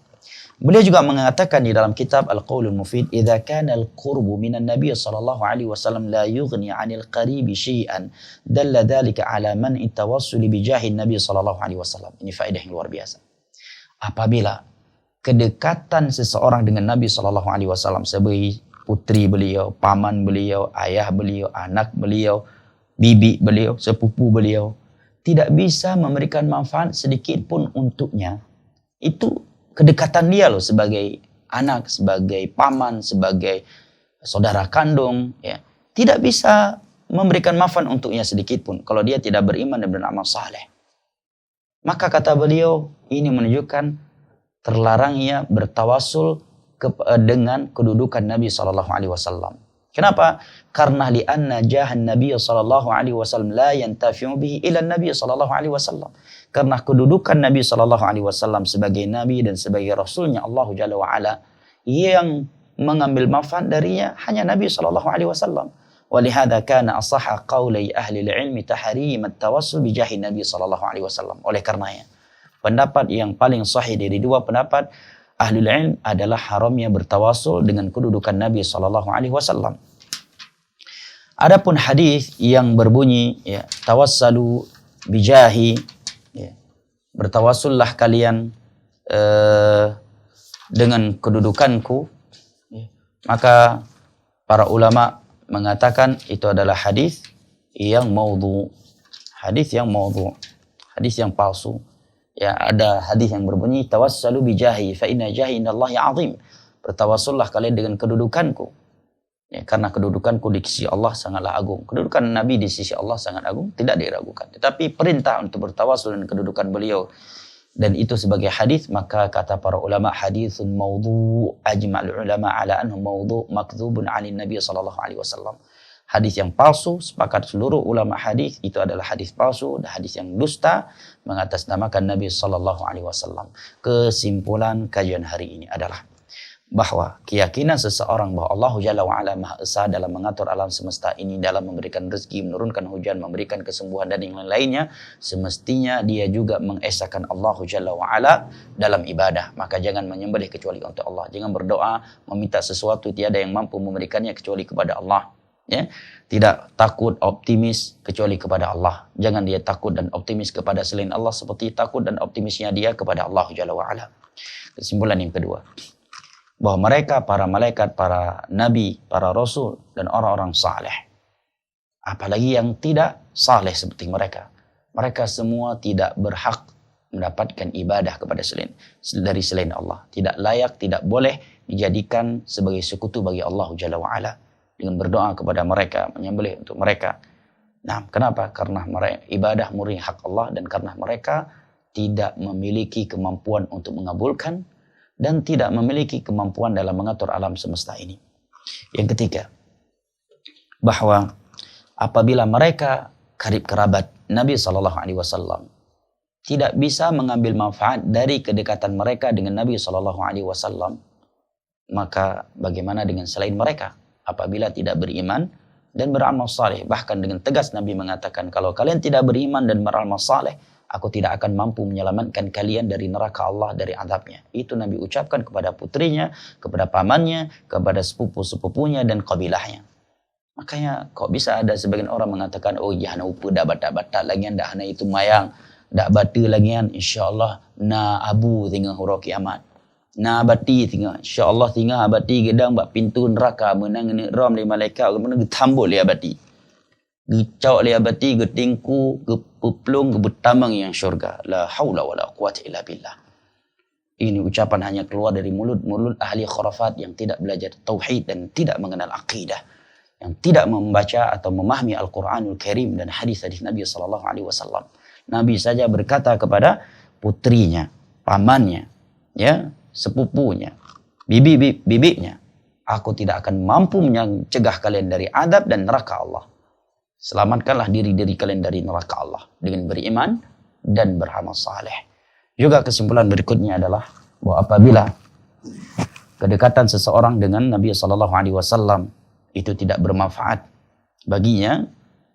Beliau juga mengatakan di dalam kitab Al-Qaulul Mufid, "Idza kana al-qurbu minan Nabi SAW la yughni 'anil qaribi syai'an, dalla dzalika 'ala man tawassul bi jahi Nabi SAW." Ini faedah yang luar biasa. Apabila kedekatan seseorang dengan Nabi SAW sebagai putri beliau, paman beliau, ayah beliau, anak beliau, bibi beliau, sepupu beliau, tidak bisa memberikan manfaat sedikit pun untuknya. Itu kedekatan dia loh sebagai anak, sebagai paman, sebagai saudara kandung, ya. Tidak bisa memberikan manfaat untuknya sedikit pun kalau dia tidak beriman dan beramal saleh. Maka kata beliau, ini menunjukkan terlarangnya bertawasul dengan kedudukan Nabi SAW. Kenapa? Karena lianna jahan Nabi SAW la yantafi'u bihi ila Nabi SAW. Karena kedudukan Nabi SAW sebagai Nabi dan sebagai Rasulnya Allah Jalla wa'ala, yang mengambil manfaat darinya hanya Nabi SAW. Walihada kana asahha qawli ahli ilmi tahrim at-tawassul bi jahi Nabi SAW. Oleh karenanya, pendapat yang paling sahih dari dua pendapat Ahlul Ilm adalah haramnya bertawasul dengan kedudukan Nabi SAW. Adapun hadis yang berbunyi, ya, tawassalu bijahi, ya, bertawasullah kalian dengan kedudukanku, ya, maka para ulama mengatakan itu adalah hadis yang maudhu, hadis yang palsu. Ya, ada hadis yang berbunyi tawassalu bijahi fa inna jahi indallahi azim. bertawassullah kalian dengan kedudukanku. Ya, karena kedudukanku di sisi Allah sangatlah agung. Kedudukan Nabi di sisi Allah sangat agung, tidak diragukan. Tetapi perintah untuk bertawassul dengan kedudukan beliau dan itu sebagai hadis, maka kata para ulama haditsun maudhu, ajma'ul ulama ala anhu maudhu makdzubun 'anil Nabi sallallahu alaihi wasallam. Hadis yang palsu, sepakat seluruh ulama hadis itu adalah hadis palsu dan hadis yang dusta mengatasnamakan Nabi sallallahu alaihi wasallam. Kesimpulan kajian hari ini adalah bahwa keyakinan seseorang bahwa Allah Jalla wa'ala Maha Esa dalam mengatur alam semesta ini, dalam memberikan rezeki, menurunkan hujan, memberikan kesembuhan dan yang lainnya, semestinya dia juga mengesakan Allah Jalla wa'ala dalam ibadah. Maka jangan menyembelih kecuali untuk Allah. Jangan berdoa meminta sesuatu tiada yang mampu memberikannya kecuali kepada Allah. Ya, tidak takut optimis kecuali kepada Allah. Jangan dia takut dan optimis kepada selain Allah seperti takut dan optimisnya dia kepada Allah Jalla wa'ala. Kesimpulan yang kedua, bahwa mereka, para malaikat, para nabi, para rasul, dan orang-orang saleh, apalagi yang tidak saleh seperti mereka, mereka semua tidak berhak mendapatkan ibadah kepada selain Allah. Tidak layak, tidak boleh dijadikan sebagai sekutu bagi Allah Jalla wa'ala dengan berdoa kepada mereka, menyembelih untuk mereka. Nah, kenapa? Karena mereka, ibadah murni hak Allah, dan karena mereka tidak memiliki kemampuan untuk mengabulkan dan tidak memiliki kemampuan dalam mengatur alam semesta ini. Yang ketiga, bahwa apabila mereka karib kerabat Nabi SAW tidak bisa mengambil manfaat dari kedekatan mereka dengan Nabi SAW, maka bagaimana dengan selain mereka apabila tidak beriman dan beramal saleh? Bahkan dengan tegas Nabi mengatakan, kalau kalian tidak beriman dan beramal saleh, aku tidak akan mampu menyelamatkan kalian dari neraka Allah, dari azabnya. Itu Nabi ucapkan kepada putrinya, kepada pamannya, kepada sepupu-sepupunya dan kabilahnya. Makanya kok bisa ada sebagian orang mengatakan, oh ya hana upa dah batak-batak lagi, dah hana itu mayang, dah bata lagi, insyaAllah na abu tinggal huruf kiamat. Na abati tinggal, insyaAllah tinggal abati gedang bak pintu neraka, menang ni ram li malaikat, menang tambul li abati. Gecok li abati, getingku, gepuplung, gebetamang yang syurga. La haula wa la quwata illa billah. Ini ucapan hanya keluar dari mulut-mulut ahli khurafat yang tidak belajar tauhid dan tidak mengenal akidah, yang tidak membaca atau memahami Al-Quranul Karim dan hadis-hadis Nabi SAW. Nabi saja berkata kepada putrinya, pamannya, ya, sepupunya, bibinya, aku tidak akan mampu mencegah kalian dari adab dan neraka Allah. Selamatkanlah diri-diri kalian dari neraka Allah dengan beriman dan beramal saleh. Juga kesimpulan berikutnya adalah bahwa apabila kedekatan seseorang dengan Nabi SAW itu tidak bermanfaat baginya,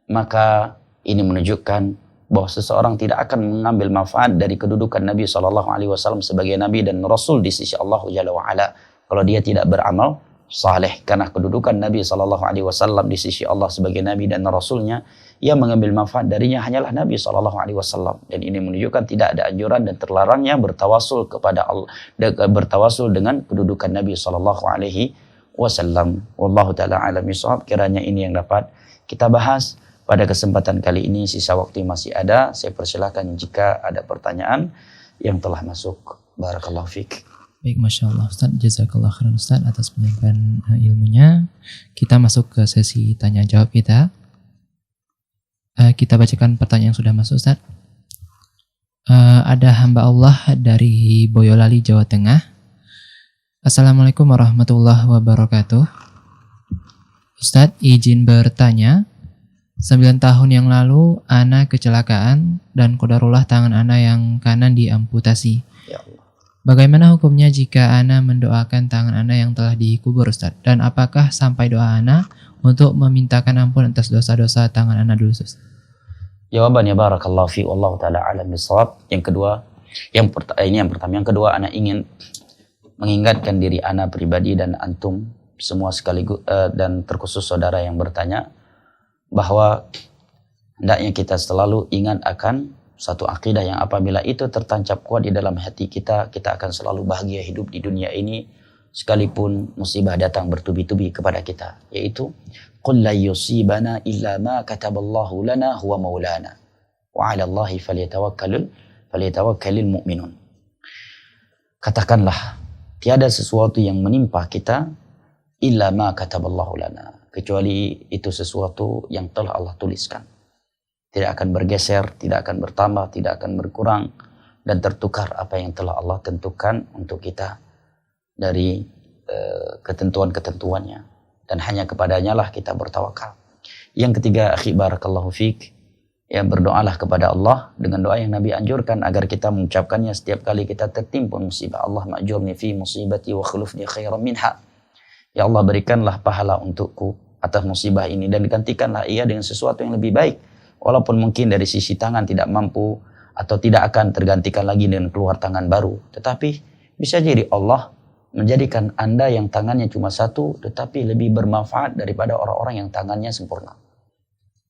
maka ini menunjukkan bahwa seseorang tidak akan mengambil manfaat dari kedudukan Nabi SAW sebagai Nabi dan Rasul di sisi Allah Jalla wa'ala kalau dia tidak beramal saleh. Karena kedudukan Nabi SAW di sisi Allah sebagai Nabi dan Rasulnya, yang mengambil manfaat darinya hanyalah Nabi SAW. Dan ini menunjukkan tidak ada anjuran dan terlarangnya bertawasul kepada Allah, bertawasul dengan kedudukan Nabi SAW. Wallahu ta'ala alam bisawab. Kiranya ini yang dapat kita bahas pada kesempatan kali ini. Sisa waktu masih ada, saya persilakan jika ada pertanyaan yang telah masuk. Barakallahu fiik. Baik, Masya Allah Ustaz, jazakallah khairan Ustaz atas penyampaian ilmunya. Kita masuk ke sesi tanya jawab kita. Kita bacakan pertanyaan yang sudah masuk Ustaz. Ada hamba Allah dari Boyolali, Jawa Tengah. Assalamualaikum warahmatullahi wabarakatuh. Ustaz, izin bertanya. 9 tahun yang lalu ana kecelakaan dan qadarullah tangan ana yang kanan diamputasi. Ya Allah. Bagaimana hukumnya jika ana mendoakan tangan ana yang telah dikubur Ustaz? Dan apakah sampai doa ana untuk memintakan ampun atas dosa-dosa tangan ana dulu Ustaz? Jawabannya barakallahu fi wallahu taala alam bisawab. Yang kedua, ini yang pertama. Yang kedua, ana ingin mengingatkan diri ana pribadi dan antum semua sekaligus dan terkhusus saudara yang bertanya bahwa hendaknya kita selalu ingat akan satu akidah yang apabila itu tertancap kuat di dalam hati kita, kita akan selalu bahagia hidup di dunia ini sekalipun musibah datang bertubi-tubi kepada kita, yaitu qul la yusibana illa ma kataballahu lana huwa maulana wa 'ala Allahi falyatawakkalul mu'minun. Katakanlah tiada sesuatu yang menimpa kita illa ma kataballahu lana, kecuali itu sesuatu yang telah Allah tuliskan. Tidak akan bergeser, tidak akan bertambah, tidak akan berkurang, dan tertukar apa yang telah Allah tentukan untuk kita dari ketentuan-ketentuannya, dan hanya kepadanya lah kita bertawakal. Yang ketiga, akhi barakallahu fiik, ya, berdoalah kepada Allah dengan doa yang Nabi anjurkan agar kita mengucapkannya setiap kali kita tertimpa musibah. Allah ma'jurni fi musibati wa khulufni khairan minha. Ya Allah, berikanlah pahala untukku atas musibah ini dan gantikanlah ia dengan sesuatu yang lebih baik. Walaupun mungkin dari sisi tangan tidak mampu atau tidak akan tergantikan lagi dengan keluar tangan baru. Tetapi bisa jadi Allah menjadikan Anda yang tangannya cuma satu tetapi lebih bermanfaat daripada orang-orang yang tangannya sempurna.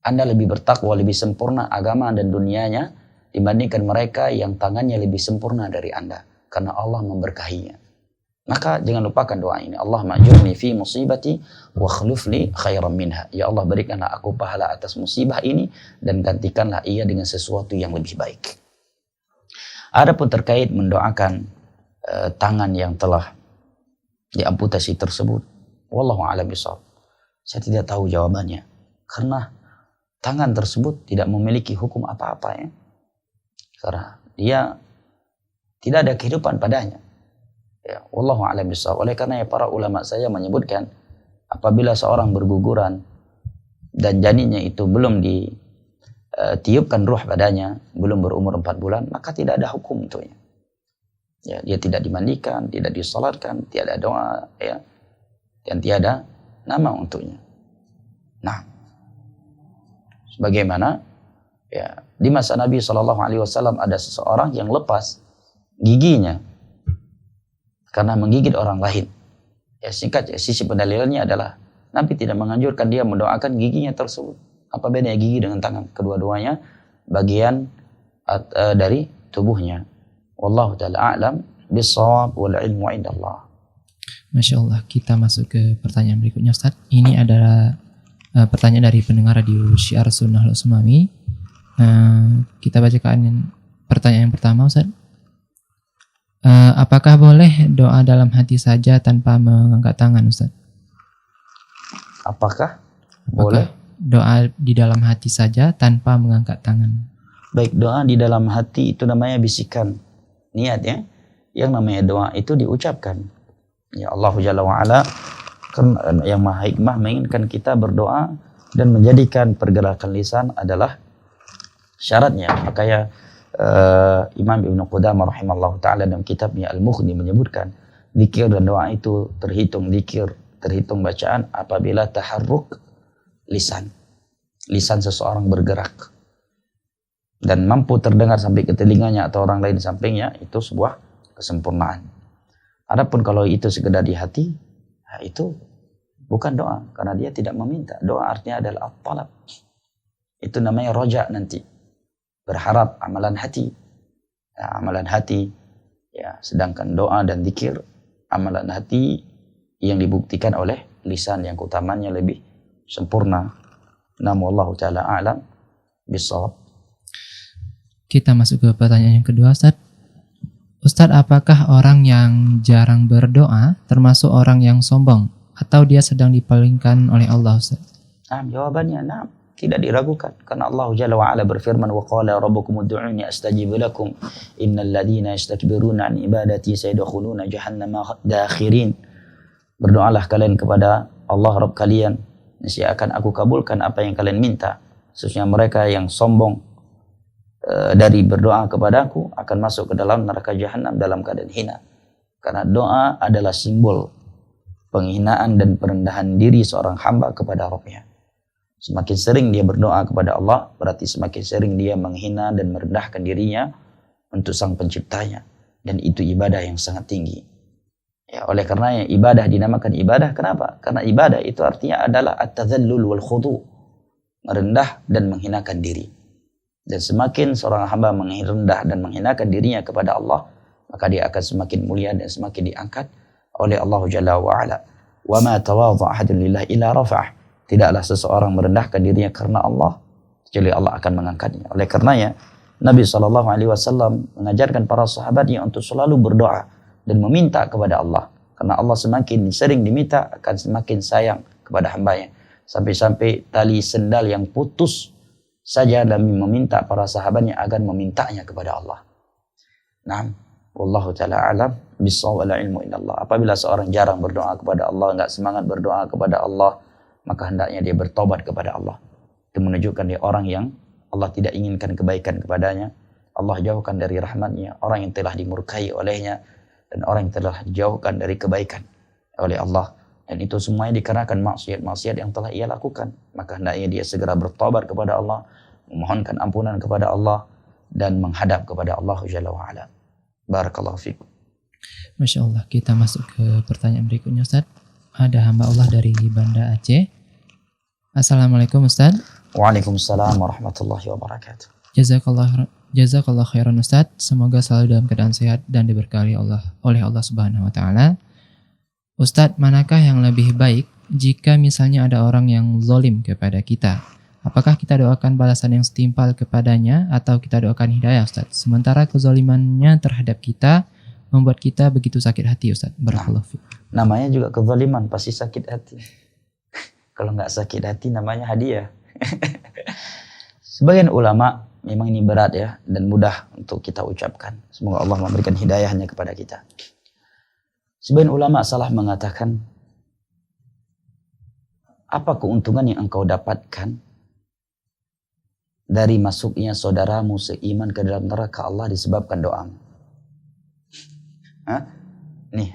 Anda lebih bertakwa, lebih sempurna agama dan dunianya dibandingkan mereka yang tangannya lebih sempurna dari Anda. Karena Allah memberkahinya. Maka jangan lupakan doa ini. Allah ma'jurni fi musibati wa khlufli khairan minha. Ya Allah, berikanlah aku pahala atas musibah ini dan gantikanlah ia dengan sesuatu yang lebih baik. Adapun terkait mendoakan tangan yang telah diamputasi tersebut, wallahu a'lam bishawab, saya tidak tahu jawabannya. Karena tangan tersebut tidak memiliki hukum apa-apa, ya. Karena dia tidak ada kehidupan padanya. Ya, wallahu a'lam bishawab. Oleh karena para ulama saya menyebutkan apabila seorang berguguran dan janinnya itu belum ditiupkan ruh padanya, belum berumur 4 bulan, maka tidak ada hukum untuknya. Ya, dia tidak dimandikan, tidak disalatkan, tiada doa, ya, dan tiada nama untuknya. Nah, sebagaimana ya di masa Nabi SAW ada seseorang yang lepas giginya karena menggigit orang lain. Ya, singkat ya, sisi pendalilannya adalah Nabi tidak menganjurkan dia mendoakan giginya tersebut. Apa bedanya gigi dengan tangan? Kedua-duanya bagian dari tubuhnya. Wallahu ta'ala a'lam bis-shawab wal ilmu indallah. Masya Allah, kita masuk ke pertanyaan berikutnya, Ustaz. Ini adalah pertanyaan dari pendengar radio Syiar Sunnah Al-Usmami. Kita bacakan pertanyaan yang pertama, Ustaz. Apakah boleh doa dalam hati saja tanpa mengangkat tangan, Ustaz? Apakah boleh doa di dalam hati saja tanpa mengangkat tangan? Baik, doa di dalam hati itu namanya bisikan niat, ya. Yang namanya doa itu diucapkan. Ya, Allah Jalla wa'ala kan yang maha hikmah menginginkan kita berdoa dan menjadikan pergerakan lisan adalah syaratnya. Makanya Imam Ibn Qudamah rahimallahu ta'ala dalam kitabnya Al-Mughni menyebutkan zikir dan doa itu terhitung zikir, terhitung bacaan apabila taharruk lisan seseorang bergerak dan mampu terdengar sampai ke telinganya atau orang lain di sampingnya, itu sebuah kesempurnaan. Adapun kalau itu sekedar di hati, nah itu bukan doa karena dia tidak meminta. Doa artinya adalah at-talab. Itu namanya roja nanti. Berharap, amalan hati. Ya, amalan hati. Ya, sedangkan doa dan zikir amalan hati yang dibuktikan oleh lisan yang utamanya lebih sempurna. Namun Allah Ta'ala a'lam bis-shawab. Kita masuk ke pertanyaan yang kedua, Ustaz. Ustaz, apakah orang yang jarang berdoa termasuk orang yang sombong atau dia sedang dipalingkan oleh Allah, Ustaz? Jawabannya nah, tidak diragukan karena Allah Jalla wa Ala berfirman wa qala rabbukum ud'uni astajib lakum innal ladzina yastakbiruna an ibadati sayadkhuluna jahannama dakhirin. Berdoalah kalian kepada Allah Rabb kalian, niscaya akan aku kabulkan apa yang kalian minta. Khususnya mereka yang sombong dari berdoa kepadaku akan masuk ke dalam neraka jahanam dalam keadaan hina. Karena doa adalah simbol penghinaan dan perendahan diri seorang hamba kepada Rabbnya. Semakin sering dia berdoa kepada Allah, berarti semakin sering dia menghina dan merendahkan dirinya untuk Sang Penciptanya. Dan itu ibadah yang sangat tinggi. Ya, oleh karenanya ibadah dinamakan ibadah. Kenapa? Karena ibadah itu artinya adalah at-tadhallul wal khudu', merendah dan menghinakan diri. Dan semakin seorang hamba merendah dan menghinakan dirinya kepada Allah, maka dia akan semakin mulia dan semakin diangkat oleh Allah Jalla wa Ala. Wa ma tawadha ahadun lillahi illa rafa'ah. Tidaklah seseorang merendahkan dirinya karena Allah, kecuali Allah akan mengangkatnya. Oleh karenanya Nabi SAW mengajarkan para sahabatnya untuk selalu berdoa dan meminta kepada Allah. Karena Allah semakin sering diminta akan semakin sayang kepada hambanya. Sampai-sampai tali sendal yang putus saja demi meminta para sahabatnya agar memintanya kepada Allah. Nah, wallahu ta'ala alam bissawab, wal ilmu illallah. Apabila seorang jarang berdoa kepada Allah, enggak semangat berdoa kepada Allah, maka hendaknya dia bertobat kepada Allah. Itu menunjukkan dia orang yang Allah tidak inginkan kebaikan kepadanya. Allah jauhkan dari rahmatnya orang yang telah dimurkai olehnya, dan orang yang telah dijauhkan dari kebaikan oleh Allah. Dan itu semuanya dikarenakan maksiat-maksiat yang telah ia lakukan. Maka hendaknya dia segera bertobat kepada Allah, memohonkan ampunan kepada Allah, dan menghadap kepada Allah Jalla wa'ala. Barakallahu fikum. Masya Allah, kita masuk ke pertanyaan berikutnya Ustaz. Ada hamba Allah dari Banda Aceh. Assalamualaikum Ustaz. Waalaikumsalam warahmatullahi wabarakatuh. Jazakallah khairan Ustaz. Semoga selalu dalam keadaan sehat dan diberkahi oleh Allah Subhanahu wa taala. Ustaz, manakah yang lebih baik jika misalnya ada orang yang zalim kepada kita? Apakah kita doakan balasan yang setimpal kepadanya atau kita doakan hidayah Ustaz? Sementara kezalimannya terhadap kita membuat kita begitu sakit hati Ustaz. Barakallahu fiik. Namanya juga kezaliman, pasti sakit hati. Kalau nggak sakit hati namanya hadiah. Sebagian ulama, memang ini berat ya, dan mudah untuk kita ucapkan. Semoga Allah memberikan hidayahnya kepada kita. Sebagian ulama salah mengatakan, apa keuntungan yang engkau dapatkan dari masuknya saudaramu seiman ke dalam neraka Allah disebabkan doamu? Nih,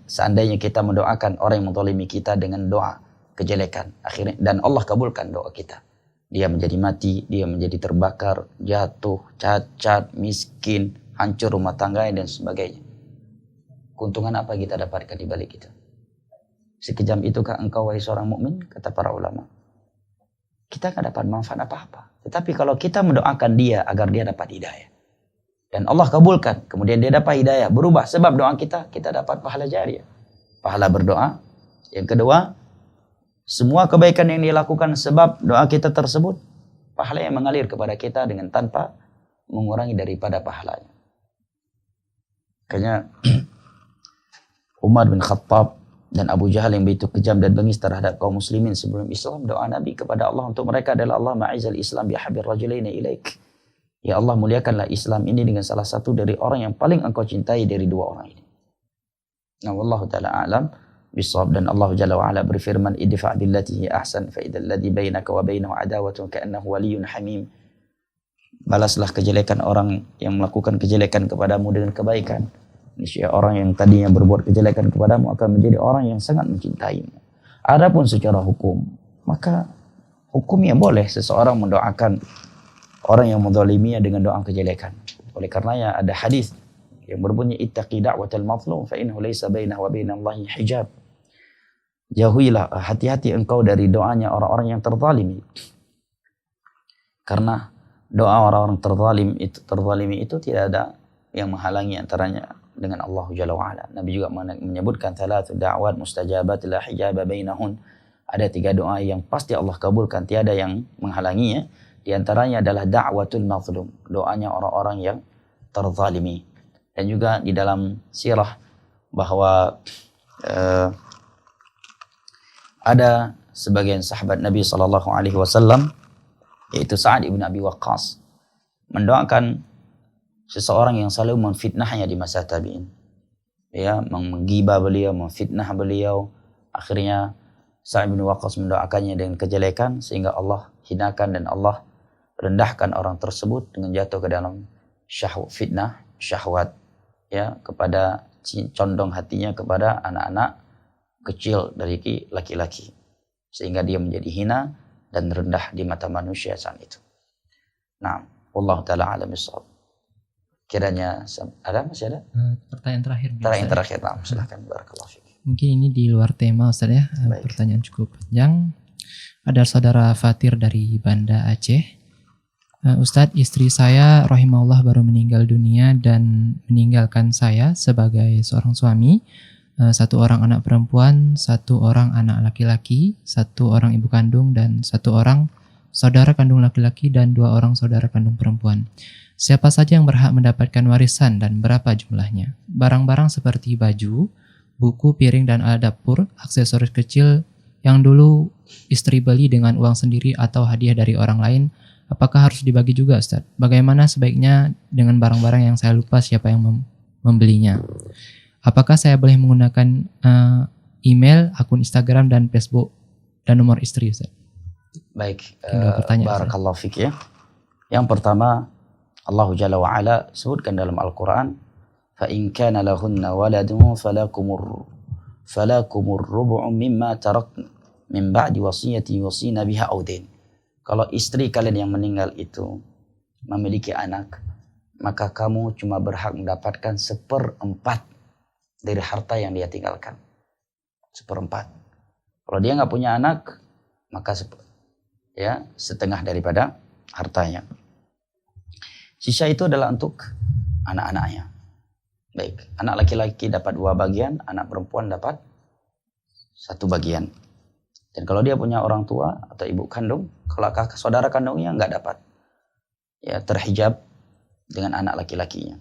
seandainya kita mendoakan orang yang menzalimi kita dengan doa kejelekan, akhirnya dan Allah kabulkan doa kita, dia menjadi mati, dia menjadi terbakar, jatuh, cacat, miskin, hancur rumah tangganya dan sebagainya. Keuntungan apa kita dapatkan di balik itu? Sekejam itukah engkau wahai seorang mukmin? Kata para ulama. Kita nggak dapat manfaat apa-apa. Tetapi kalau kita mendoakan dia agar dia dapat hidayah, dan Allah kabulkan, kemudian dia dapat hidayah, berubah sebab doa kita dapat pahala jariah, pahala berdoa. Yang kedua, semua kebaikan yang dilakukan sebab doa kita tersebut, pahala yang mengalir kepada kita dengan tanpa mengurangi daripada pahalanya. Makanya Umar bin Khattab dan Abu Jahal yang begitu kejam dan bengis terhadap kaum muslimin sebelum Islam, doa Nabi kepada Allah untuk mereka adalah Allah ma'izal Islam bi habir rajulaini ilaik. Ya Allah, muliakanlah Islam ini dengan salah satu dari orang yang paling engkau cintai dari dua orang ini. Nah, wallahu ta'ala alam bisawab. Dan Allah Jalla wa'ala berfirman, idfa' billati hi ahsan fa idzal ladzi bainaka wa bainahu adawatun ka'annahu waliyyun hamim. Balaslah kejelekan orang yang melakukan kejelekan kepadamu dengan kebaikan. Niscaya orang yang tadinya berbuat kejelekan kepadamu akan menjadi orang yang sangat mencintaimu. Adapun secara hukum, maka hukumnya boleh seseorang mendoakan orang yang menzaliminya dengan doa kejelekan. Oleh karenanya ada hadis yang berbunyi ittaqi da'watal mazlum fa innahu laysa bainahu wa bainallahi hijab. Jauhilah, hati-hati engkau dari doanya orang-orang yang terzalimi. Karena doa orang-orang terzalimi itu tidak ada yang menghalangi antaranya dengan Allah Jalla wa'ala. Nabi juga menyebutkan thalathu da'wat mustajabat la hijaba bainahun. Ada 3 doa yang pasti Allah kabulkan, tiada yang menghalanginya. Di antaranya adalah da'watul mazlum, doanya orang-orang yang terzalimi. Dan juga di dalam sirah bahwa ada sebagian sahabat Nabi SAW, yaitu Sa'ad ibn Abi Waqqas, mendoakan seseorang yang selalu memfitnahnya di masa tabi'in. Ya, menggibah beliau, memfitnah beliau. Akhirnya Sa'ad bin Waqqas mendoakannya dengan kejelekan sehingga Allah hinakan dan Allah rendahkan orang tersebut dengan jatuh ke dalam fitnah, syahwat, ya, kepada condong hatinya kepada anak-anak kecil dari laki-laki, sehingga dia menjadi hina dan rendah di mata manusia saat itu. Nah, Allah Ta'ala alam bisawab. Kiranya masih ada? Pertanyaan terakhir. Nah, silahkan. Barakallahu fiik. Mungkin ini di luar tema Ustaz ya. Baik. Pertanyaan cukup panjang. Ada saudara Fatir dari Banda Aceh. Ustadz, istri saya rahimahullah baru meninggal dunia dan meninggalkan saya sebagai seorang suami. 1 orang anak perempuan, 1 orang anak laki-laki, 1 orang ibu kandung, dan 1 orang saudara kandung laki-laki dan 2 orang saudara kandung perempuan. Siapa saja yang berhak mendapatkan warisan dan berapa jumlahnya? Barang-barang seperti baju, buku, piring, dan alat dapur, aksesoris kecil yang dulu istri beli dengan uang sendiri atau hadiah dari orang lain, apakah harus dibagi juga, Ustaz? Bagaimana sebaiknya dengan barang-barang yang saya lupa siapa yang membelinya? Apakah saya boleh menggunakan email, akun Instagram, dan Facebook, dan nomor istri, Ustaz? Baik, Pertanyaan, barakallahu fik ya. Yang pertama, Allah Jalla wa Ala sebutkan dalam Al-Quran, فَإِنْ كَانَ لَهُنَّ وَلَدٌ فَلَكُمُ الرُّبُعُ مِمَّا تَرَكْنَ مِنْ بَعْدِ وَصِيَّةٍ يُوصِينَ بِهَا أَوْ دَيْنٍ. Kalau istri kalian yang meninggal itu memiliki anak, maka kamu cuma berhak mendapatkan 1/4 dari harta yang dia tinggalkan. 1/4. Kalau dia nggak punya anak, maka setengah daripada hartanya. Sisa itu adalah untuk anak-anaknya. Baik, anak laki-laki dapat 2 bagian, anak perempuan dapat 1 bagian. Dan kalau dia punya orang tua atau ibu kandung, kalau kakak saudara kandungnya nggak dapat, ya terhijab dengan anak laki-lakinya.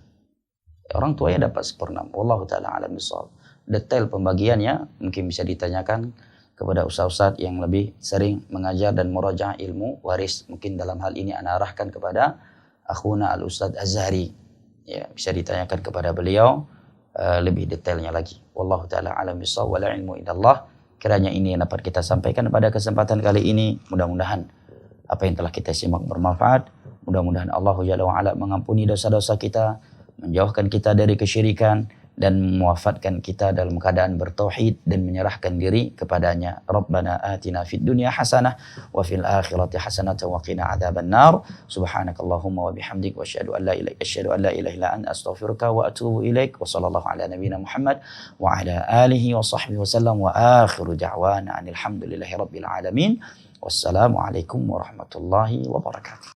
Orang tuanya dapat 1/6. Wallahu ta'ala alam bissawab. Detail pembagiannya mungkin bisa ditanyakan kepada ustaz-ustaz yang lebih sering mengajar dan murajaah ilmu waris. Mungkin dalam hal ini ana arahkan kepada akhuna al-Ustaz Azhari. Ya, bisa ditanyakan kepada beliau lebih detailnya lagi. Wallahu ta'ala alam bissawab, wala ilmu illallah. Kiranya ini yang dapat kita sampaikan pada kesempatan kali ini. Mudah-mudahan apa yang telah kita simak bermanfaat. Mudah-mudahan Allah Jalla wa Ala mengampuni dosa-dosa kita, menjauhkan kita dari kesyirikan, dan mewafatkan kita dalam keadaan bertauhid dan menyerahkan diri kepadanya. Rabbana atina fid dunya hasanah wa fil akhirati hasanah wa qina adzabannar. Subhanakallahumma wa bihamdik wa asyhadu an la ilaha illa anta astaghfiruka wa atubu ilaik. Wa sallallahu ala nabiyyina Muhammad wa ala alihi wa sahbihi wasallam wa akhiru da'wana alhamdulillahi rabbil alamin. Wassalamu alaikum warahmatullahi wabarakatuh.